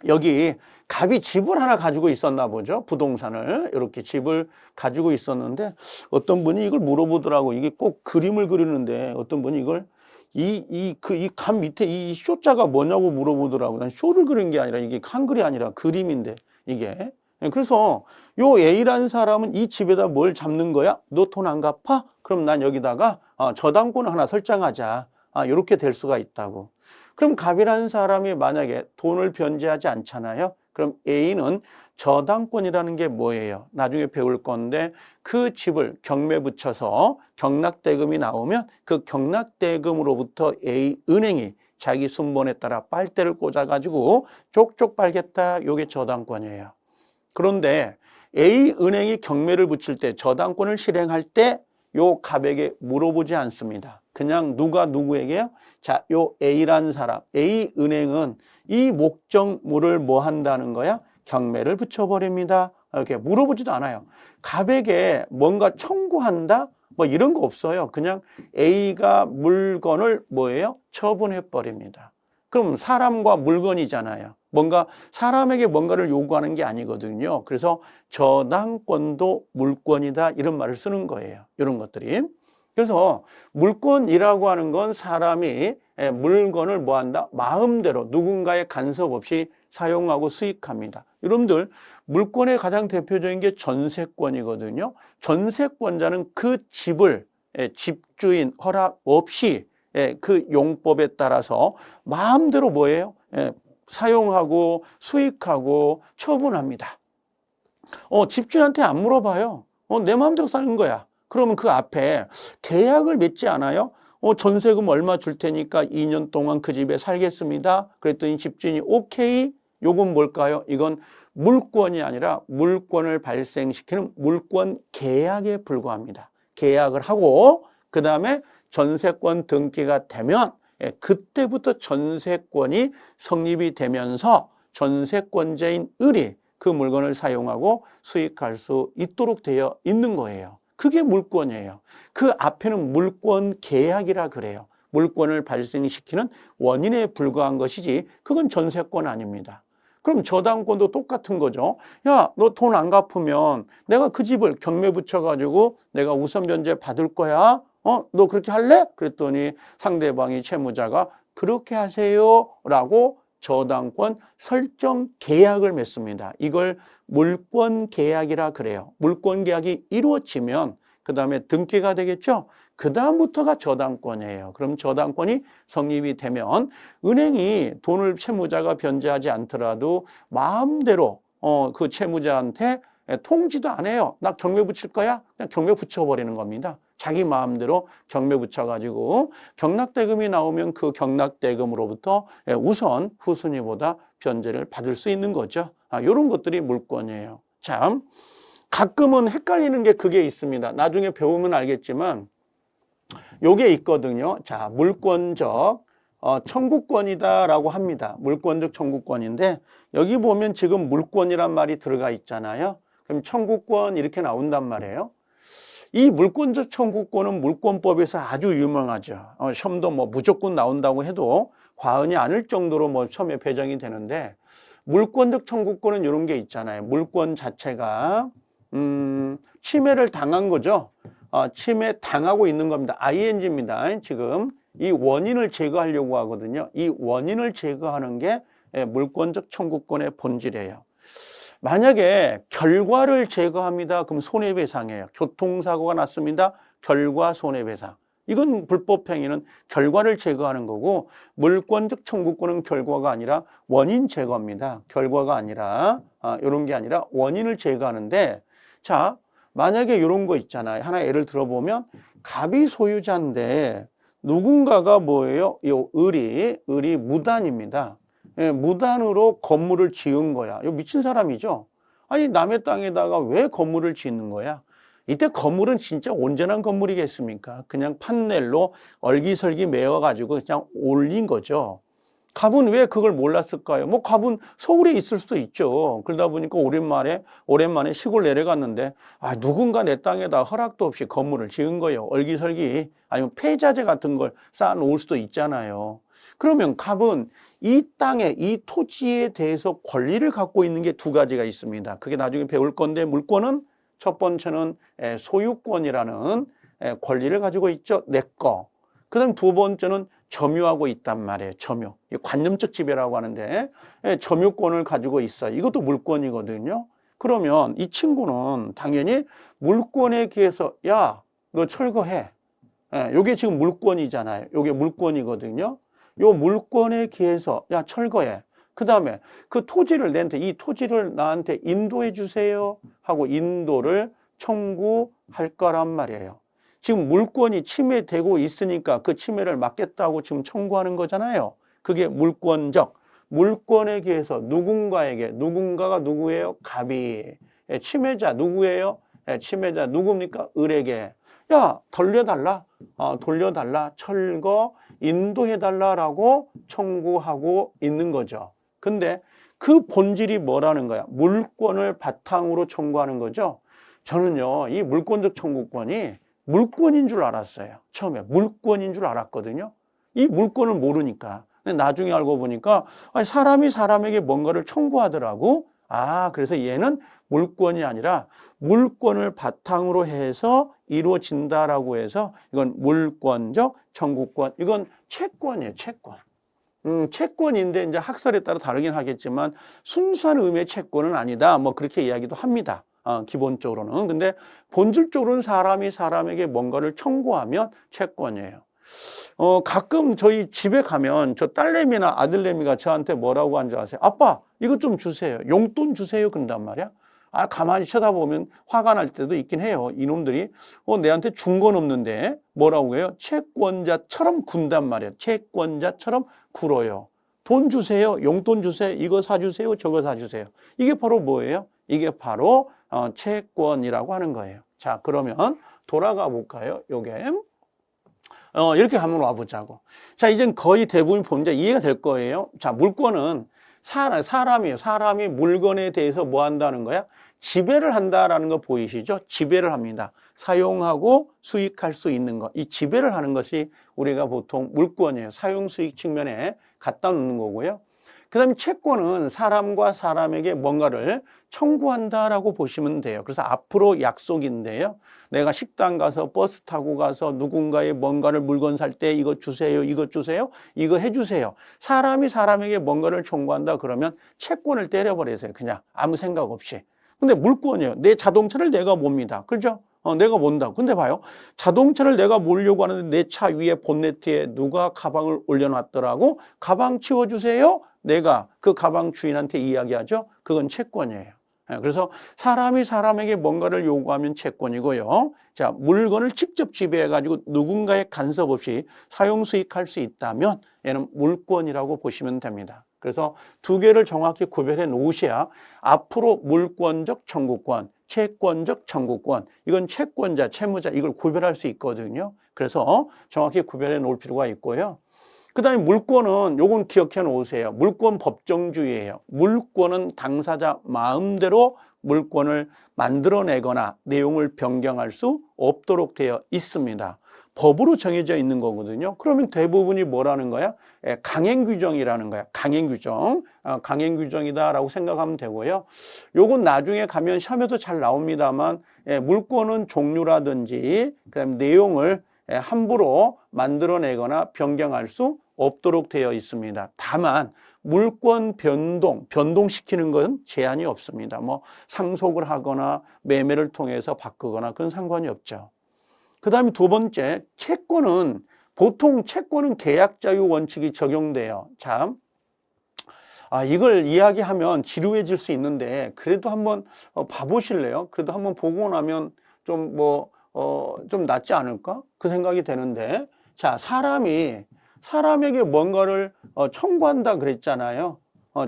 여기 갑이 집을 하나 가지고 있었나 보죠. 부동산을 이렇게 집을 가지고 있었는데 어떤 분이 이걸 물어보더라고. 이게 꼭 그림을 그리는데 어떤 분이 이걸 이 갑 밑에 이 쇼자가 뭐냐고 물어보더라고. 난 쇼를 그린 게 아니라 이게 한글이 아니라 그림인데 이게 그래서 요 A라는 사람은 이 집에다 뭘 잡는 거야? 너 돈 안 갚아? 그럼 난 여기다가 저당권을 하나 설정하자. 이렇게 될 수가 있다고. 그럼 갑이라는 사람이 만약에 돈을 변제하지 않잖아요. 그럼 A는 저당권이라는 게 뭐예요? 나중에 배울 건데 그 집을 경매 붙여서 경락대금이 나오면 그 경락대금으로부터 A 은행이 자기 순번에 따라 빨대를 꽂아가지고 쪽쪽 빨겠다. 요게 저당권이에요. 그런데 A은행이 경매를 붙일 때 저당권을 실행할 때 요 갑에게 물어보지 않습니다. 그냥 누가 누구에게요? 자, 요 A라는 사람, A은행은 이 목적물을 뭐 한다는 거야? 경매를 붙여버립니다. 이렇게 물어보지도 않아요. 갑에게 뭔가 청구한다? 뭐 이런 거 없어요. 그냥 A가 물건을 뭐예요? 처분해버립니다. 그럼 사람과 물건이잖아요. 뭔가 사람에게 뭔가를 요구하는 게 아니거든요. 그래서 저당권도 물권이다 이런 말을 쓰는 거예요. 이런 것들이. 그래서 물권이라고 하는 건 사람이 물건을 뭐 한다? 마음대로 누군가의 간섭 없이 사용하고 수익합니다. 여러분들 물권의 가장 대표적인 게 전세권이거든요. 전세권자는 그 집을 집주인 허락 없이 그 용법에 따라서 마음대로 뭐예요? 사용하고 수익하고 처분합니다. 집주인한테 안 물어봐요. 내 마음대로 사는 거야. 그러면 그 앞에 계약을 맺지 않아요? 전세금 얼마 줄 테니까 2년 동안 그 집에 살겠습니다. 그랬더니 집주인이 오케이. 요건 뭘까요? 이건 물권이 아니라 물권을 발생시키는 물권 계약에 불과합니다. 계약을 하고 그 다음에 전세권 등기가 되면 그때부터 전세권이 성립이 되면서 전세권자인 을이 그 물건을 사용하고 수익할 수 있도록 되어 있는 거예요. 그게 물권이에요. 그 앞에는 물권 계약이라 그래요. 물권을 발생시키는 원인에 불과한 것이지 그건 전세권 아닙니다. 그럼 저당권도 똑같은 거죠. 야, 너 돈 안 갚으면 내가 그 집을 경매 붙여가지고 내가 우선 변제 받을 거야. 너 그렇게 할래? 그랬더니 상대방이 채무자가 그렇게 하세요 라고 저당권 설정 계약을 맺습니다. 이걸 물권 계약이라 그래요. 물권 계약이 이루어지면 그 다음에 등기가 되겠죠. 그 다음부터가 저당권이에요. 그럼 저당권이 성립이 되면 은행이 돈을 채무자가 변제하지 않더라도 마음대로 그 채무자한테 통지도 안 해요. 나 경매 붙일 거야? 그냥 경매 붙여버리는 겁니다. 자기 마음대로 경매 붙여가지고 경락대금이 나오면 그 경락대금으로부터 우선 후순위보다 변제를 받을 수 있는 거죠. 이런 것들이 물권이에요. 참 가끔은 헷갈리는 게 그게 있습니다. 나중에 배우면 알겠지만 요게 있거든요. 자, 물권적 청구권이다라고 합니다. 물권적 청구권인데 여기 보면 지금 물권이란 말이 들어가 있잖아요. 그럼 청구권 이렇게 나온단 말이에요. 이 물권적 청구권은 물권법에서 아주 유명하죠. 시험도 뭐 무조건 나온다고 해도 과언이 아닐 정도로 뭐 처음에 배정이 되는데 물권적 청구권은 이런 게 있잖아요. 물권 자체가 침해를 당한 거죠. 침해 당하고 있는 겁니다. ing입니다. 지금 이 원인을 제거하려고 하거든요. 이 원인을 제거하는 게 물권적 청구권의 본질이에요. 만약에 결과를 제거합니다. 그럼 손해배상이에요. 교통사고가 났습니다. 결과 손해배상. 이건 불법행위는 결과를 제거하는 거고 물권적 청구권은 결과가 아니라 원인 제거입니다. 결과가 아니라 이런 게 아니라 원인을 제거하는데 자 만약에 이런 거 있잖아요. 하나 예를 들어보면 갑이 소유자인데 누군가가 뭐예요? 이 을이 무단입니다. 무단으로 건물을 지은 거야. 이거 미친 사람이죠. 아니 남의 땅에다가 왜 건물을 짓는 거야? 이때 건물은 진짜 온전한 건물이겠습니까? 그냥 판넬로 얼기설기 메어가지고 그냥 올린 거죠. 갑은 왜 그걸 몰랐을까요? 뭐 갑은 서울에 있을 수도 있죠. 그러다 보니까 오랜만에 시골 내려갔는데 누군가 내 땅에다 허락도 없이 건물을 지은 거예요. 얼기설기 아니면 폐자재 같은 걸 쌓아놓을 수도 있잖아요. 그러면 갑은 이 땅에 이 토지에 대해서 권리를 갖고 있는 게 두 가지가 있습니다. 그게 나중에 배울 건데 물권은 첫 번째는 소유권이라는 권리를 가지고 있죠. 내 거. 그 다음 두 번째는 점유하고 있단 말이에요. 점유. 관념적 지배라고 하는데 점유권을 가지고 있어요. 이것도 물권이거든요. 그러면 이 친구는 당연히 물권에 기해서 야, 너 철거해. 예, 요게 지금 물권이잖아요. 요게 물권이거든요. 요 물권에 기해서 야, 철거해. 그 다음에 그 토지를 내한테 이 토지를 나한테 인도해 주세요 하고 인도를 청구할 거란 말이에요. 지금 물권이 침해되고 있으니까 그 침해를 막겠다고 지금 청구하는 거잖아요. 그게 물권적. 물권에 기해서 누군가에게, 누군가가 누구예요? 갑이. 예, 침해자 누구예요? 예, 침해자 누굽니까? 을에게. 야, 돌려달라. 돌려달라. 철거, 인도해달라라고 청구하고 있는 거죠. 근데 그 본질이 뭐라는 거야? 물권을 바탕으로 청구하는 거죠. 저는요, 이 물권적 청구권이 물권인 줄 알았어요. 처음에 물권인 줄 알았거든요. 이 물권을 모르니까. 근데 나중에 알고 보니까 사람이 사람에게 뭔가를 청구하더라고. 그래서 얘는 물권이 아니라 물권을 바탕으로 해서 이루어진다라고 해서 이건 물권적 청구권. 이건 채권이에요, 채권. 채권인데 이제 학설에 따라 다르긴 하겠지만 순수한 의미의 채권은 아니다. 뭐 그렇게 이야기도 합니다. 기본적으로는. 근데 본질적으로는 사람이 사람에게 뭔가를 청구하면 채권이에요. 가끔 저희 집에 가면 저 딸내미나 아들내미가 저한테 뭐라고 하는지 아세요? 아빠, 이것 좀 주세요. 용돈 주세요. 그런단 말이야. 가만히 쳐다보면 화가 날 때도 있긴 해요. 이놈들이 내한테 준 건 없는데 뭐라고 해요? 채권자처럼 군단 말이에요. 채권자처럼 굴어요. 돈 주세요. 용돈 주세요. 이거 사주세요. 저거 사주세요. 이게 바로 뭐예요? 이게 바로 채권이라고 하는 거예요. 자, 그러면 돌아가 볼까요? 요게 이렇게 한번 와보자고. 자, 이젠 거의 대부분 보면 이제 이해가 될 거예요. 자, 물권은 사람이에요. 사람이 물건에 대해서 뭐 한다는 거야? 지배를 한다라는 거 보이시죠? 지배를 합니다. 사용하고 수익할 수 있는 것. 이 지배를 하는 것이 우리가 보통 물권이에요. 사용 수익 측면에 갖다 놓는 거고요. 그 다음에 채권은 사람과 사람에게 뭔가를 청구한다라고 보시면 돼요. 그래서 앞으로 약속인데요. 내가 식당 가서 버스 타고 가서 누군가의 뭔가를 물건 살 때 이거 주세요, 이거 주세요, 이거 해주세요. 사람이 사람에게 뭔가를 청구한다 그러면 채권을 때려버리세요. 그냥 아무 생각 없이. 근데 물권이에요. 내 자동차를 내가 몹니다. 그렇죠? 내가 몬다. 근데 봐요. 자동차를 내가 몰려고 하는데 내 차 위에 본네트에 누가 가방을 올려놨더라고. 가방 치워주세요. 내가 그 가방 주인한테 이야기하죠. 그건 채권이에요. 그래서 사람이 사람에게 뭔가를 요구하면 채권이고요. 자, 물건을 직접 지배해가지고 누군가의 간섭 없이 사용 수익할 수 있다면 얘는 물권이라고 보시면 됩니다. 그래서 두 개를 정확히 구별해 놓으셔야 앞으로 물권적 청구권, 채권적 청구권, 이건 채권자, 채무자 이걸 구별할 수 있거든요. 그래서 정확히 구별해 놓을 필요가 있고요. 그 다음에 물권은 요건 기억해 놓으세요. 물권 법정주의예요. 물권은 당사자 마음대로 물권을 만들어내거나 내용을 변경할 수 없도록 되어 있습니다. 법으로 정해져 있는 거거든요. 그러면 대부분이 뭐라는 거야? 강행규정이라는 거야. 강행규정. 강행규정이다라고 생각하면 되고요. 요건 나중에 가면 시험에도 잘 나옵니다만 물권은 종류라든지 그다음에 내용을 함부로 만들어내거나 변경할 수 없도록 되어 있습니다. 다만 물권 변동시키는 건 제한이 없습니다. 뭐 상속을 하거나 매매를 통해서 바꾸거나 그건 상관이 없죠. 그 다음에 두 번째, 보통 채권은 계약자유 원칙이 적용돼요. 참, 이걸 이야기하면 지루해질 수 있는데 그래도 한번 봐보실래요? 그래도 한번 보고 나면 좀 좀 낫지 않을까? 그 생각이 되는데, 자, 사람에게 뭔가를 청구한다 그랬잖아요.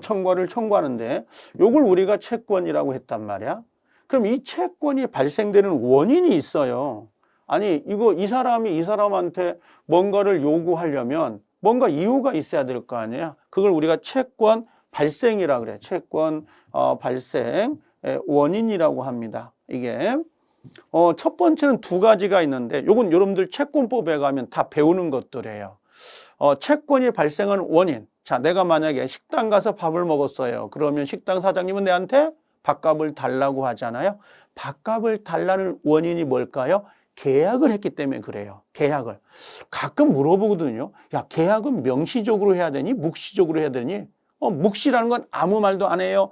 청구를 청구하는데 요걸 우리가 채권이라고 했단 말이야. 그럼 이 채권이 발생되는 원인이 있어요. 아니, 이 사람이 이 사람한테 뭔가를 요구하려면 뭔가 이유가 있어야 될 거 아니야. 그걸 우리가 채권 발생이라 그래. 채권 발생 원인이라고 합니다. 이게 첫 번째는 두 가지가 있는데 요건 여러분들 채권법에 가면 다 배우는 것들이에요. 채권이 발생한 원인. 자, 내가 만약에 식당 가서 밥을 먹었어요. 그러면 식당 사장님은 내한테 밥값을 달라고 하잖아요. 밥값을 달라는 원인이 뭘까요? 계약을 했기 때문에 그래요. 계약을. 가끔 물어보거든요. 야, 계약은 명시적으로 해야 되니? 묵시적으로 해야 되니? 묵시라는 건 아무 말도 안 해요.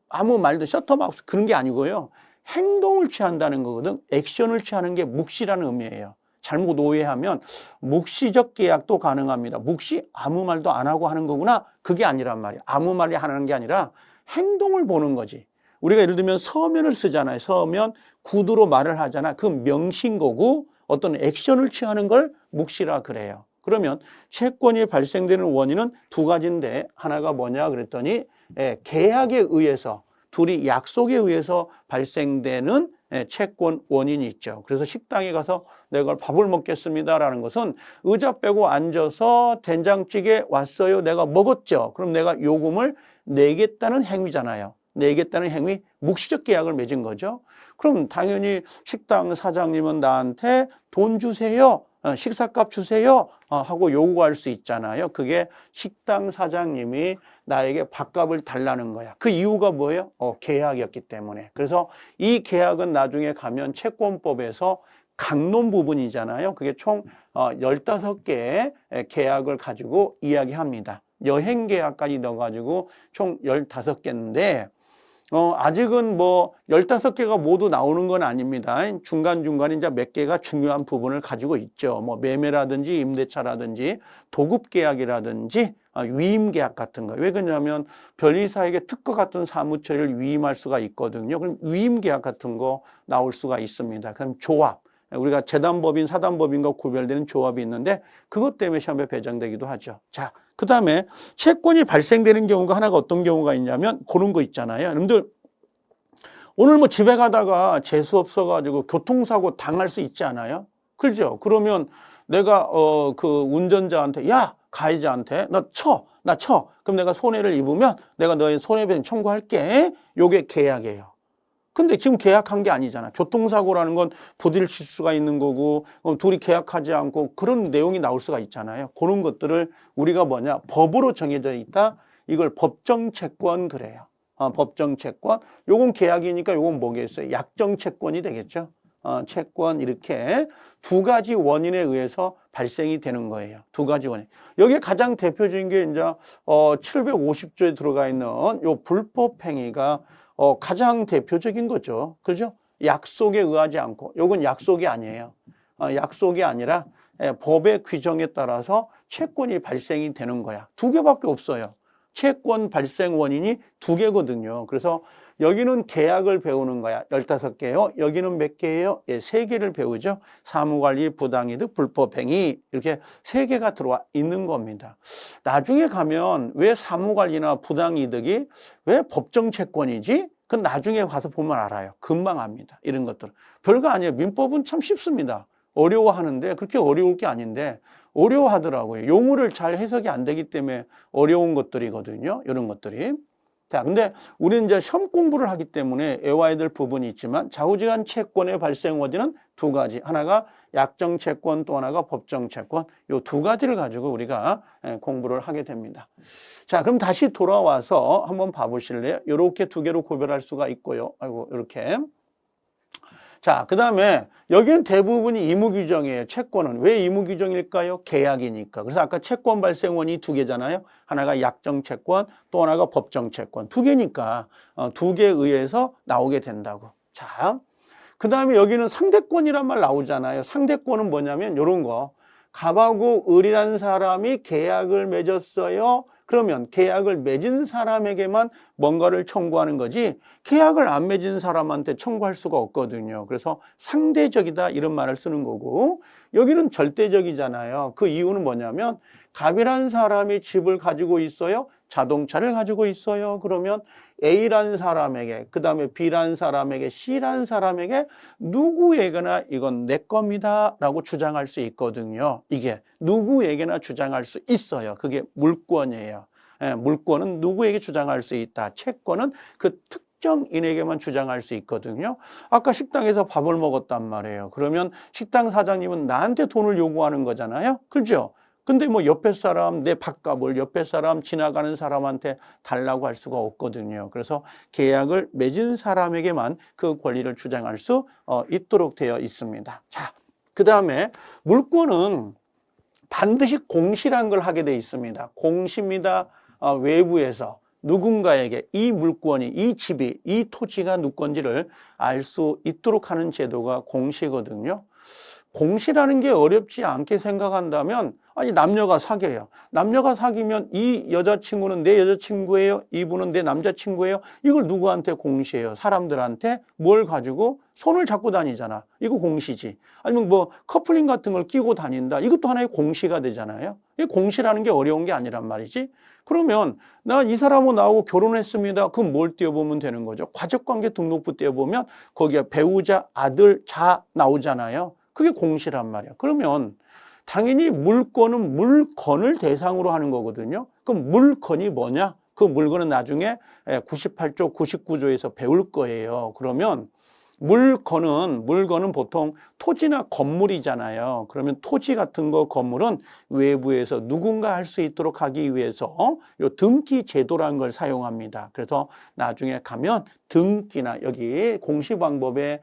아무 말도 셔터마우스 그런 게 아니고요. 행동을 취한다는 거거든. 액션을 취하는 게 묵시라는 의미예요. 잘못 오해하면 묵시적 계약도 가능합니다. 묵시 아무 말도 안 하고 하는 거구나. 그게 아니란 말이야. 아무 말이 하는 게 아니라 행동을 보는 거지. 우리가 예를 들면 서면을 쓰잖아요. 서면 구두로 말을 하잖아. 그 명신거고 어떤 액션을 취하는 걸 묵시라 그래요. 그러면 채권이 발생되는 원인은 두 가지인데 하나가 뭐냐 그랬더니 계약에 의해서 둘이 약속에 의해서 발생되는 채권 원인이 있죠. 그래서 식당에 가서 내가 밥을 먹겠습니다라는 것은 의자 빼고 앉아서 된장찌개 왔어요. 내가 먹었죠. 그럼 내가 요금을 내겠다는 행위잖아요. 내겠다는 행위, 묵시적 계약을 맺은 거죠. 그럼 당연히 식당 사장님은 나한테 돈 주세요. 식사값 주세요 하고 요구할 수 있잖아요. 그게 식당 사장님이 나에게 밥값을 달라는 거야. 그 이유가 뭐예요? 계약이었기 때문에. 그래서 이 계약은 나중에 가면 채권법에서 강론 부분이잖아요. 그게 총 15개의 계약을 가지고 이야기합니다. 여행 계약까지 넣어가지고 총 15개인데 아직은 15개가 모두 나오는 건 아닙니다. 중간중간에 이제 몇 개가 중요한 부분을 가지고 있죠. 매매라든지 임대차라든지 도급계약이라든지 위임계약 같은 거. 왜 그러냐면 변리사에게 특허 같은 사무처리를 위임할 수가 있거든요. 그럼 위임계약 같은 거 나올 수가 있습니다. 그럼 조합. 우리가 재단법인, 사단법인과 구별되는 조합이 있는데 그것 때문에 시험에 배정되기도 하죠. 자, 그 다음에 채권이 발생되는 경우가 하나가 어떤 경우가 있냐면 그런 거 있잖아요. 여러분들 오늘 집에 가다가 재수 없어가지고 교통사고 당할 수 있지 않아요? 그렇죠? 그러면 내가 그 운전자한테 야 가해자한테 나 쳐. 그럼 내가 손해를 입으면 내가 너의 손해배상 청구할게. 요게 계약이에요. 근데 지금 계약한 게 아니잖아. 교통사고라는 건 부딪힐 수가 있는 거고 둘이 계약하지 않고 그런 내용이 나올 수가 있잖아요. 그런 것들을 우리가 법으로 정해져 있다. 이걸 법정채권 그래요. 법정채권. 요건 계약이니까 요건 뭐겠어요? 약정채권이 되겠죠. 채권 이렇게 두 가지 원인에 의해서 발생이 되는 거예요. 두 가지 원인. 여기에 가장 대표적인 게 이제 750조에 들어가 있는 요 불법 행위가 가장 대표적인 거죠. 그죠? 약속에 의하지 않고. 요건 약속이 아니에요. 약속이 아니라 법의 규정에 따라서 채권이 발생이 되는 거야. 두 개밖에 없어요. 채권 발생 원인이 두 개거든요. 그래서 여기는 계약을 배우는 거야. 15개요. 여기는 몇 개예요? 3개를 배우죠. 사무관리, 부당이득, 불법행위 이렇게 3개가 들어와 있는 겁니다. 나중에 가면 왜 사무관리나 부당이득이 왜 법정채권이지? 그건 나중에 가서 보면 알아요. 금방 압니다. 이런 것들은. 별거 아니에요. 민법은 참 쉽습니다. 어려워하는데 그렇게 어려울 게 아닌데 어려워하더라고요. 용어를 잘 해석이 안 되기 때문에 어려운 것들이거든요. 이런 것들이. 자, 근데 우리는 이제 시험 공부를 하기 때문에 외워야 될 부분이 있지만 좌우지간 채권의 발생 원인은 두 가지. 하나가 약정채권 또 하나가 법정채권. 요 두 가지를 가지고 우리가 공부를 하게 됩니다. 자, 그럼 다시 돌아와서 한번 봐보실래요? 이렇게 두 개로 구별할 수가 있고요. 아이고, 이렇게. 자, 그 다음에 여기는 대부분이 의무규정이에요. 채권은. 왜 의무규정일까요? 계약이니까. 그래서 아까 채권 발생원이 두 개잖아요. 하나가 약정채권, 또 하나가 법정채권. 두 개니까 두 개에 의해서 나오게 된다고. 자, 그 다음에 여기는 상대권이란 말 나오잖아요. 상대권은 뭐냐면 이런 거. 갑하고 을이라는 사람이 계약을 맺었어요. 그러면 계약을 맺은 사람에게만 뭔가를 청구하는 거지 계약을 안 맺은 사람한테 청구할 수가 없거든요. 그래서 상대적이다 이런 말을 쓰는 거고 여기는 절대적이잖아요. 그 이유는 뭐냐면 갑이라는 사람이 집을 가지고 있어요. 자동차를 가지고 있어요. 그러면 A라는 사람에게 그 다음에 B라는 사람에게 C라는 사람에게 누구에게나 이건 내 겁니다 라고 주장할 수 있거든요. 이게 누구에게나 주장할 수 있어요. 그게 물권이에요. 물권은 누구에게 주장할 수 있다. 채권은 그 특정인에게만 주장할 수 있거든요. 아까 식당에서 밥을 먹었단 말이에요. 그러면 식당 사장님은 나한테 돈을 요구하는 거잖아요. 그죠? 근데 옆에 사람, 내 밥값을 옆에 사람, 지나가는 사람한테 달라고 할 수가 없거든요. 그래서 계약을 맺은 사람에게만 그 권리를 주장할 수 있도록 되어 있습니다. 자, 그 다음에 물권은 반드시 공시란 걸 하게 되어 있습니다. 공시입니다. 외부에서 누군가에게 이 물건이, 이 집이, 이 토지가 누구 건지를 알 수 있도록 하는 제도가 공시거든요. 공시라는 게 어렵지 않게 생각한다면, 아니, 남녀가 사귀어요. 남녀가 사귀면 이 여자친구는 내 여자친구예요. 이분은 내 남자친구예요. 이걸 누구한테 공시해요? 사람들한테 뭘 가지고 손을 잡고 다니잖아. 이거 공시지. 아니면 뭐 커플링 같은 걸 끼고 다닌다. 이것도 하나의 공시가 되잖아요. 이 공시라는 게 어려운 게 아니란 말이지. 그러면 나 이 사람하고 나하고 결혼했습니다. 그럼 뭘 띄워보면 되는 거죠? 가족관계 등록부 띄워보면 거기에 배우자, 아들, 자 나오잖아요. 그게 공시란 말이야. 그러면 당연히 물건은 물건을 대상으로 하는 거거든요. 그럼 물건이 뭐냐? 그 물건은 나중에 98조, 99조에서 배울 거예요. 그러면 물건은 보통 토지나 건물이잖아요. 그러면 토지 같은 거, 건물은 외부에서 누군가 할 수 있도록 하기 위해서 요 등기 제도라는 걸 사용합니다. 그래서 나중에 가면 등기나 여기 공시 방법에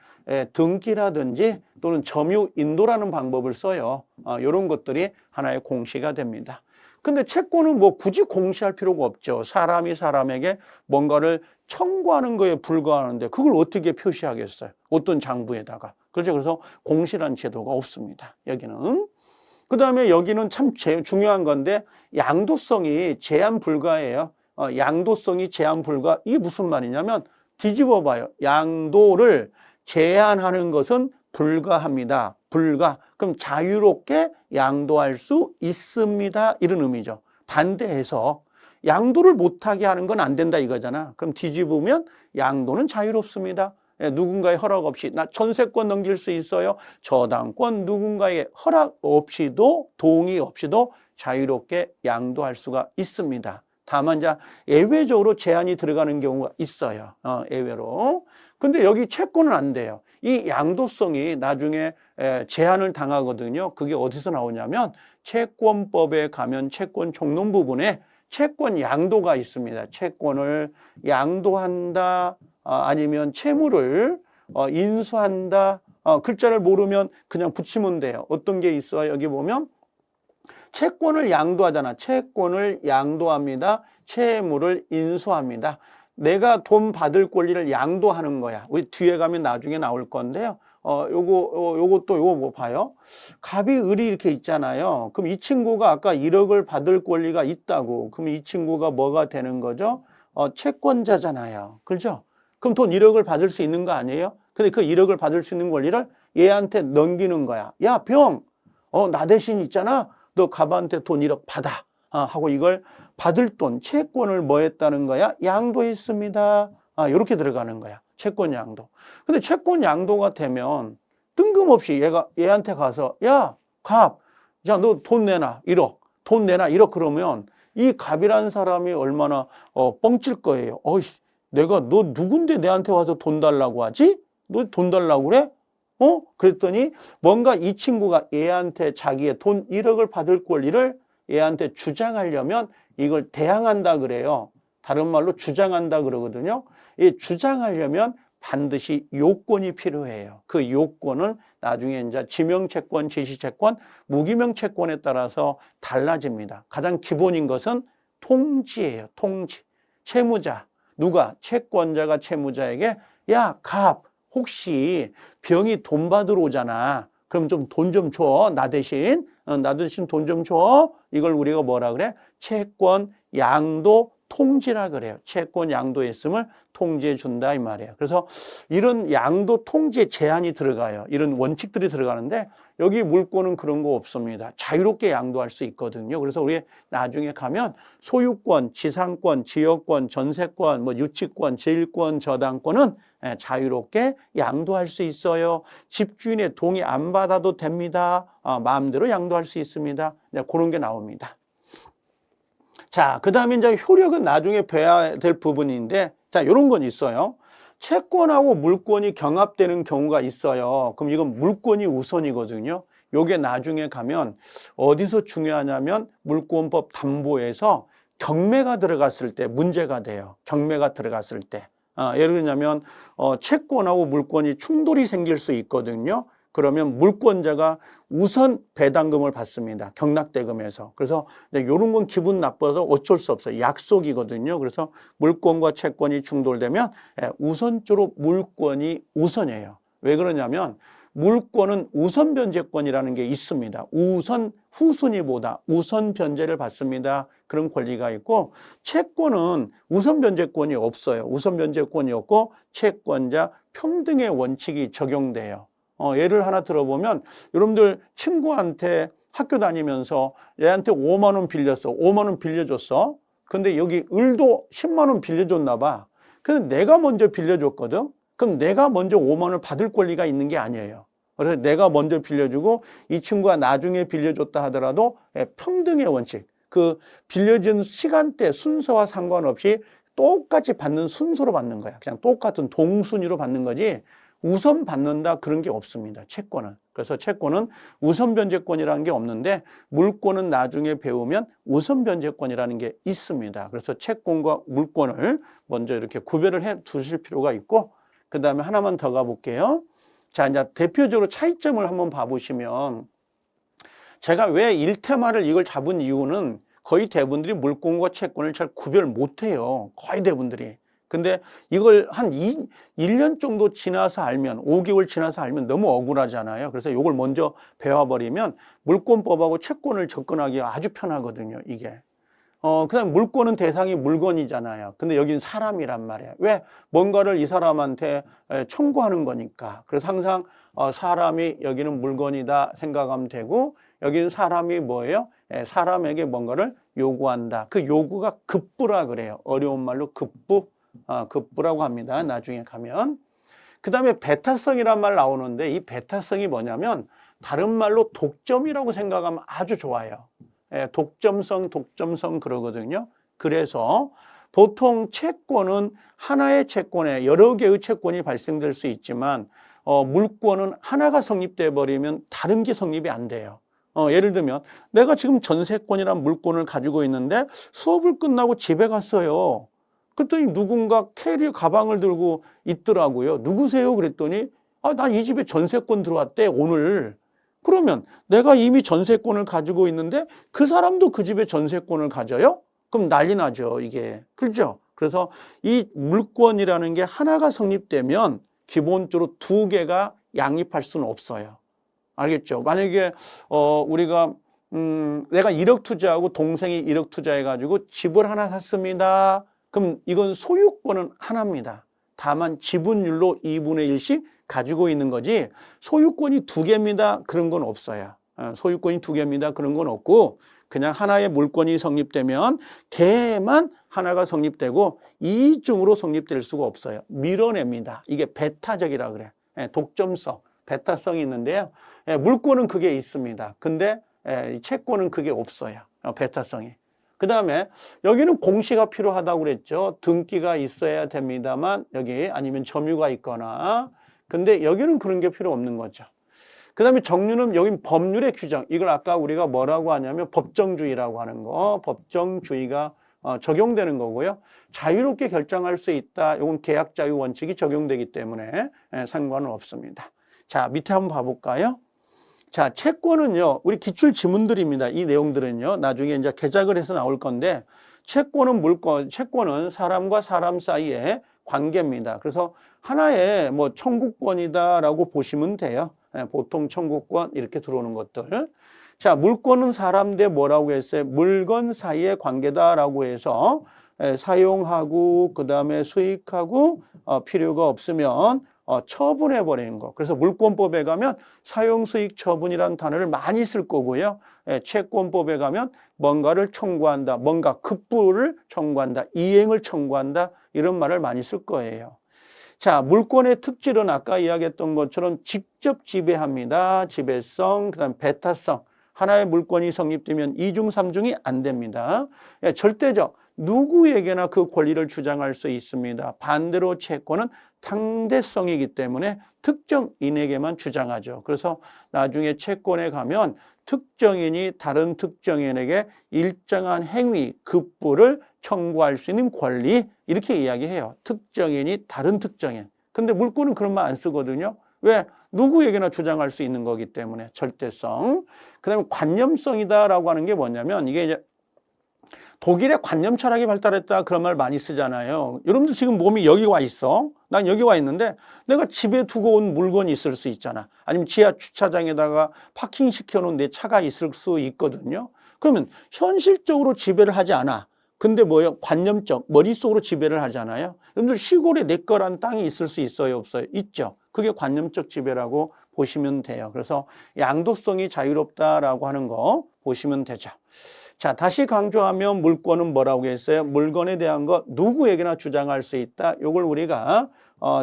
등기라든지 또는 점유 인도라는 방법을 써요. 이런 것들이 하나의 공시가 됩니다. 근데 채권은 뭐 굳이 공시할 필요가 없죠. 사람이 사람에게 뭔가를 청구하는 거에 불과하는데 그걸 어떻게 표시하겠어요? 어떤 장부에다가. 그렇죠. 그래서 공시란 제도가 없습니다. 여기는. 그 다음에 여기는 참 중요한 건데 양도성이 제한 불가예요. 양도성이 제한 불가. 이게 무슨 말이냐면 뒤집어 봐요. 양도를 제한하는 것은 불가합니다. 불가. 그럼 자유롭게 양도할 수 있습니다. 이런 의미죠. 반대해서 양도를 못하게 하는 건 안 된다 이거잖아. 그럼 뒤집으면 양도는 자유롭습니다. 누군가의 허락 없이 나 전세권 넘길 수 있어요. 저당권 누군가의 허락 없이도 동의 없이도 자유롭게 양도할 수가 있습니다. 다만 이제 예외적으로 제한이 들어가는 경우가 있어요. 예외로. 근데 여기 채권은 안 돼요. 이 양도성이 나중에 제한을 당하거든요. 그게 어디서 나오냐면 채권법에 가면 채권 총론 부분에 채권 양도가 있습니다. 채권을 양도한다, 아니면 채무를 인수한다. 글자를 모르면 그냥 붙이면 돼요. 어떤 게 있어요? 여기 보면 채권을 양도하잖아. 채권을 양도합니다. 채무를 인수합니다. 내가 돈 받을 권리를 양도하는 거야. 우리 뒤에 가면 나중에 나올 건데요. 요거 뭐 봐요? 갑이 을이 이렇게 있잖아요. 그럼 이 친구가 아까 1억을 받을 권리가 있다고. 그럼 이 친구가 뭐가 되는 거죠? 채권자잖아요. 그렇죠? 그럼 돈 1억을 받을 수 있는 거 아니에요? 근데 그 1억을 받을 수 있는 권리를 얘한테 넘기는 거야. 야, 병! 나 대신 있잖아. 너 갑한테 돈 1억 받아. 하고 이걸 받을 돈, 채권을 뭐 했다는 거야? 양도했습니다. 이렇게 들어가는 거야. 채권 양도. 근데 채권 양도가 되면 뜬금없이 얘한테 가서 야, 갑, 야, 너 돈 내놔. 1억. 돈 내놔. 1억 그러면 이 갑이라는 사람이 얼마나 뻥칠 거예요. 어이씨, 내가 너 누군데 내한테 와서 돈 달라고 하지? 너 돈 달라고 그래? 그랬더니 뭔가 이 친구가 얘한테 자기의 돈 1억을 받을 권리를 얘한테 주장하려면 이걸 대항한다 그래요. 다른 말로 주장한다 그러거든요. 이 주장하려면 반드시 요건이 필요해요. 그 요건은 나중에 이제 지명채권, 지시채권, 무기명채권에 따라서 달라집니다. 가장 기본인 것은 통지예요. 통지. 채무자. 누가? 채권자가 채무자에게 야, 갑, 혹시 병이 돈 받으러 오잖아. 그럼 좀 돈 좀 줘. 나 대신 돈 좀 줘. 이걸 우리가 뭐라 그래? 채권 양도 통지라 그래요. 채권 양도했음을 통지해 준다 이 말이에요. 그래서 이런 양도 통지에 제한이 들어가요. 이런 원칙들이 들어가는데 여기 물권은 그런 거 없습니다. 자유롭게 양도할 수 있거든요. 그래서 우리 나중에 가면 소유권, 지상권, 지역권, 전세권, 뭐 유치권, 제일권, 저당권은 자유롭게 양도할 수 있어요. 집주인의 동의 안 받아도 됩니다. 마음대로 양도할 수 있습니다. 그런 게 나옵니다. 자, 그 다음에 이제 효력은 나중에 봐야 될 부분인데, 자, 이런 건 있어요. 채권하고 물권이 경합되는 경우가 있어요. 그럼 이건 물권이 우선이거든요. 요게 나중에 가면 어디서 중요하냐면 물권법 담보에서 경매가 들어갔을 때 문제가 돼요. 경매가 들어갔을 때. 예를 들면 채권하고 물권이 충돌이 생길 수 있거든요. 그러면 물권자가 우선 배당금을 받습니다. 경락대금에서. 그래서 이런 건 기분 나빠서 어쩔 수 없어요. 약속이거든요. 그래서 물권과 채권이 충돌되면 우선적으로 물권이 우선이에요. 왜 그러냐면 물권은 우선 변제권이라는 게 있습니다. 우선 후순위보다 우선 변제를 받습니다. 그런 권리가 있고, 채권은 우선 변제권이 없어요. 우선 변제권이 없고 채권자 평등의 원칙이 적용돼요. 예를 하나 들어보면, 여러분들 친구한테 학교 다니면서 얘한테 5만 원 빌렸어. 5만 원 빌려줬어. 근데 여기 을도 10만 원 빌려줬나 봐. 근데 내가 먼저 빌려줬거든. 그럼 내가 먼저 5만 원을 받을 권리가 있는 게 아니에요. 그래서 내가 먼저 빌려주고 이 친구가 나중에 빌려줬다 하더라도 평등의 원칙, 그 빌려준 시간대 순서와 상관없이 똑같이 받는 순서로 받는 거야. 그냥 똑같은 동순위로 받는 거지 우선 받는다 그런 게 없습니다. 채권은. 그래서 채권은 우선 변제권이라는 게 없는데, 물권은 나중에 배우면 우선 변제권이라는 게 있습니다. 그래서 채권과 물권을 먼저 이렇게 구별을 해 두실 필요가 있고, 그 다음에 하나만 더 가볼게요. 자, 이제 대표적으로 차이점을 한번 봐보시면, 제가 왜 1테마를 이걸 잡은 이유는 거의 대부분들이 물권과 채권을 잘 구별 못해요. 거의 대부분들이. 근데 이걸 한 1년 정도 지나서 알면, 5개월 지나서 알면 너무 억울하잖아요. 그래서 이걸 먼저 배워버리면 물권법하고 채권을 접근하기가 아주 편하거든요, 이게. 그다음 물권은 대상이 물건이잖아요. 근데 여기는 사람이란 말이에요. 왜? 뭔가를 이 사람한테 청구하는 거니까. 그래서 항상 사람이 여기는 물건이다 생각하면 되고, 여기는 사람이 뭐예요? 사람에게 뭔가를 요구한다. 그 요구가 급부라 그래요. 어려운 말로 급부, 급부라고 합니다. 나중에 가면. 그 다음에 배타성이란 말 나오는데, 이 배타성이 뭐냐면 다른 말로 독점이라고 생각하면 아주 좋아요. 독점성 그러거든요. 그래서 보통 채권은 하나의 채권에 여러 개의 채권이 발생될 수 있지만, 물권은 하나가 성립돼 버리면 다른 게 성립이 안 돼요. 예를 들면 내가 지금 전세권이란 물권을 가지고 있는데 수업을 끝나고 집에 갔어요. 그랬더니 누군가 캐리어 가방을 들고 있더라고요. 누구세요? 그랬더니 난 이 집에 전세권 들어왔대 오늘. 그러면 내가 이미 전세권을 가지고 있는데 그 사람도 그 집에 전세권을 가져요? 그럼 난리 나죠, 이게. 그렇죠? 그래서 이 물권이라는 게 하나가 성립되면 기본적으로 두 개가 양립할 수는 없어요. 알겠죠? 만약에 우리가 내가 1억 투자하고 동생이 1억 투자해가지고 집을 하나 샀습니다. 그럼 이건 소유권은 하나입니다. 다만 지분율로 2분의 1씩 가지고 있는 거지 소유권이 두 개입니다. 그런 건 없어요. 소유권이 두 개입니다. 그런 건 없고 그냥 하나의 물권이 성립되면 걔만 하나가 성립되고 이중으로 성립될 수가 없어요. 밀어냅니다. 이게 배타적이라 그래. 독점성, 배타성이 있는데요. 물권은 그게 있습니다. 근데 채권은 그게 없어요. 배타성이. 그 다음에 여기는 공시가 필요하다고 그랬죠. 등기가 있어야 됩니다만 여기 아니면 점유가 있거나, 근데 여기는 그런 게 필요 없는 거죠. 그 다음에 정류는 여기 법률의 규정, 이걸 아까 우리가 뭐라고 하냐면 법정주의라고 하는 거, 법정주의가 적용되는 거고요. 자유롭게 결정할 수 있다. 이건 계약자유 원칙이 적용되기 때문에 상관은 없습니다. 자, 밑에 한번 봐볼까요? 자, 채권은요, 우리 기출 지문들입니다. 이 내용들은요, 나중에 이제 개작을 해서 나올 건데, 채권은 물권, 채권은 사람과 사람 사이의 관계입니다. 그래서 하나의 뭐 청구권이다라고 보시면 돼요. 보통 청구권 이렇게 들어오는 것들. 자, 물권은 사람 대 뭐라고 했어요? 물건 사이의 관계다라고 해서 사용하고 그 다음에 수익하고 필요가 없으면 처분해 버리는 거. 그래서 물권법에 가면 사용수익 처분이라는 단어를 많이 쓸 거고요. 채권법에 가면 뭔가를 청구한다, 뭔가 급부를 청구한다, 이행을 청구한다, 이런 말을 많이 쓸 거예요. 자, 물권의 특질은 아까 이야기했던 것처럼 직접 지배합니다. 지배성, 그다음 배타성. 하나의 물권이 성립되면 2중, 3중이 안 됩니다. 절대적, 누구에게나 그 권리를 주장할 수 있습니다. 반대로 채권은 상대성이기 때문에 특정인에게만 주장하죠. 그래서 나중에 채권에 가면 특정인이 다른 특정인에게 일정한 행위, 급부를 청구할 수 있는 권리, 이렇게 이야기해요. 특정인이 다른 특정인. 근데 물권은 그런 말 안 쓰거든요. 왜? 누구에게나 주장할 수 있는 거기 때문에 절대성. 그다음에 관념성이다라고 하는 게 뭐냐면 이게 이제 독일의 관념 철학이 발달했다 그런 말 많이 쓰잖아요. 여러분들 지금 몸이 여기 와 있어. 난 여기 와 있는데 내가 집에 두고 온 물건이 있을 수 있잖아. 아니면 지하 주차장에다가 파킹 시켜놓은 내 차가 있을 수 있거든요. 그러면 현실적으로 지배를 하지 않아. 근데 뭐예요? 관념적, 머릿속으로 지배를 하잖아요. 여러분들 시골에 내 거란 땅이 있을 수 있어요? 없어요? 있죠. 그게 관념적 지배라고 보시면 돼요. 그래서 양도성이 자유롭다라고 하는 거 보시면 되죠. 자, 다시 강조하면 물권은 뭐라고 했어요? 물건에 대한 것 누구에게나 주장할 수 있다. 이걸 우리가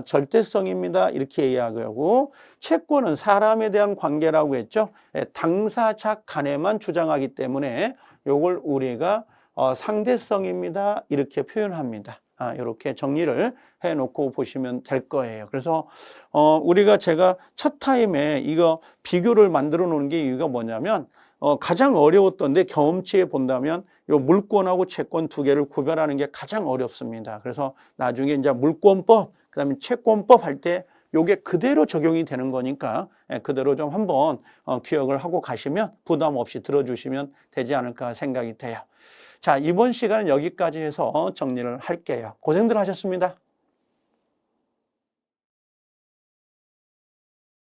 절대성입니다. 이렇게 이야기하고, 채권은 사람에 대한 관계라고 했죠. 당사자 간에만 주장하기 때문에 이걸 우리가 상대성입니다. 이렇게 표현합니다. 이렇게 정리를 해놓고 보시면 될 거예요. 그래서 우리가 제가 첫 타임에 이거 비교를 만들어 놓은 게 이유가 뭐냐면 가장 어려웠던 내 경험치에 본다면 요 물권하고 채권 두 개를 구별하는 게 가장 어렵습니다. 그래서 나중에 이제 물권법, 그다음에 채권법 할 때 요게 그대로 적용이 되는 거니까 그대로 좀 한번 기억을 하고 가시면 부담 없이 들어주시면 되지 않을까 생각이 돼요. 자, 이번 시간은 여기까지 해서 정리를 할게요. 고생들 하셨습니다.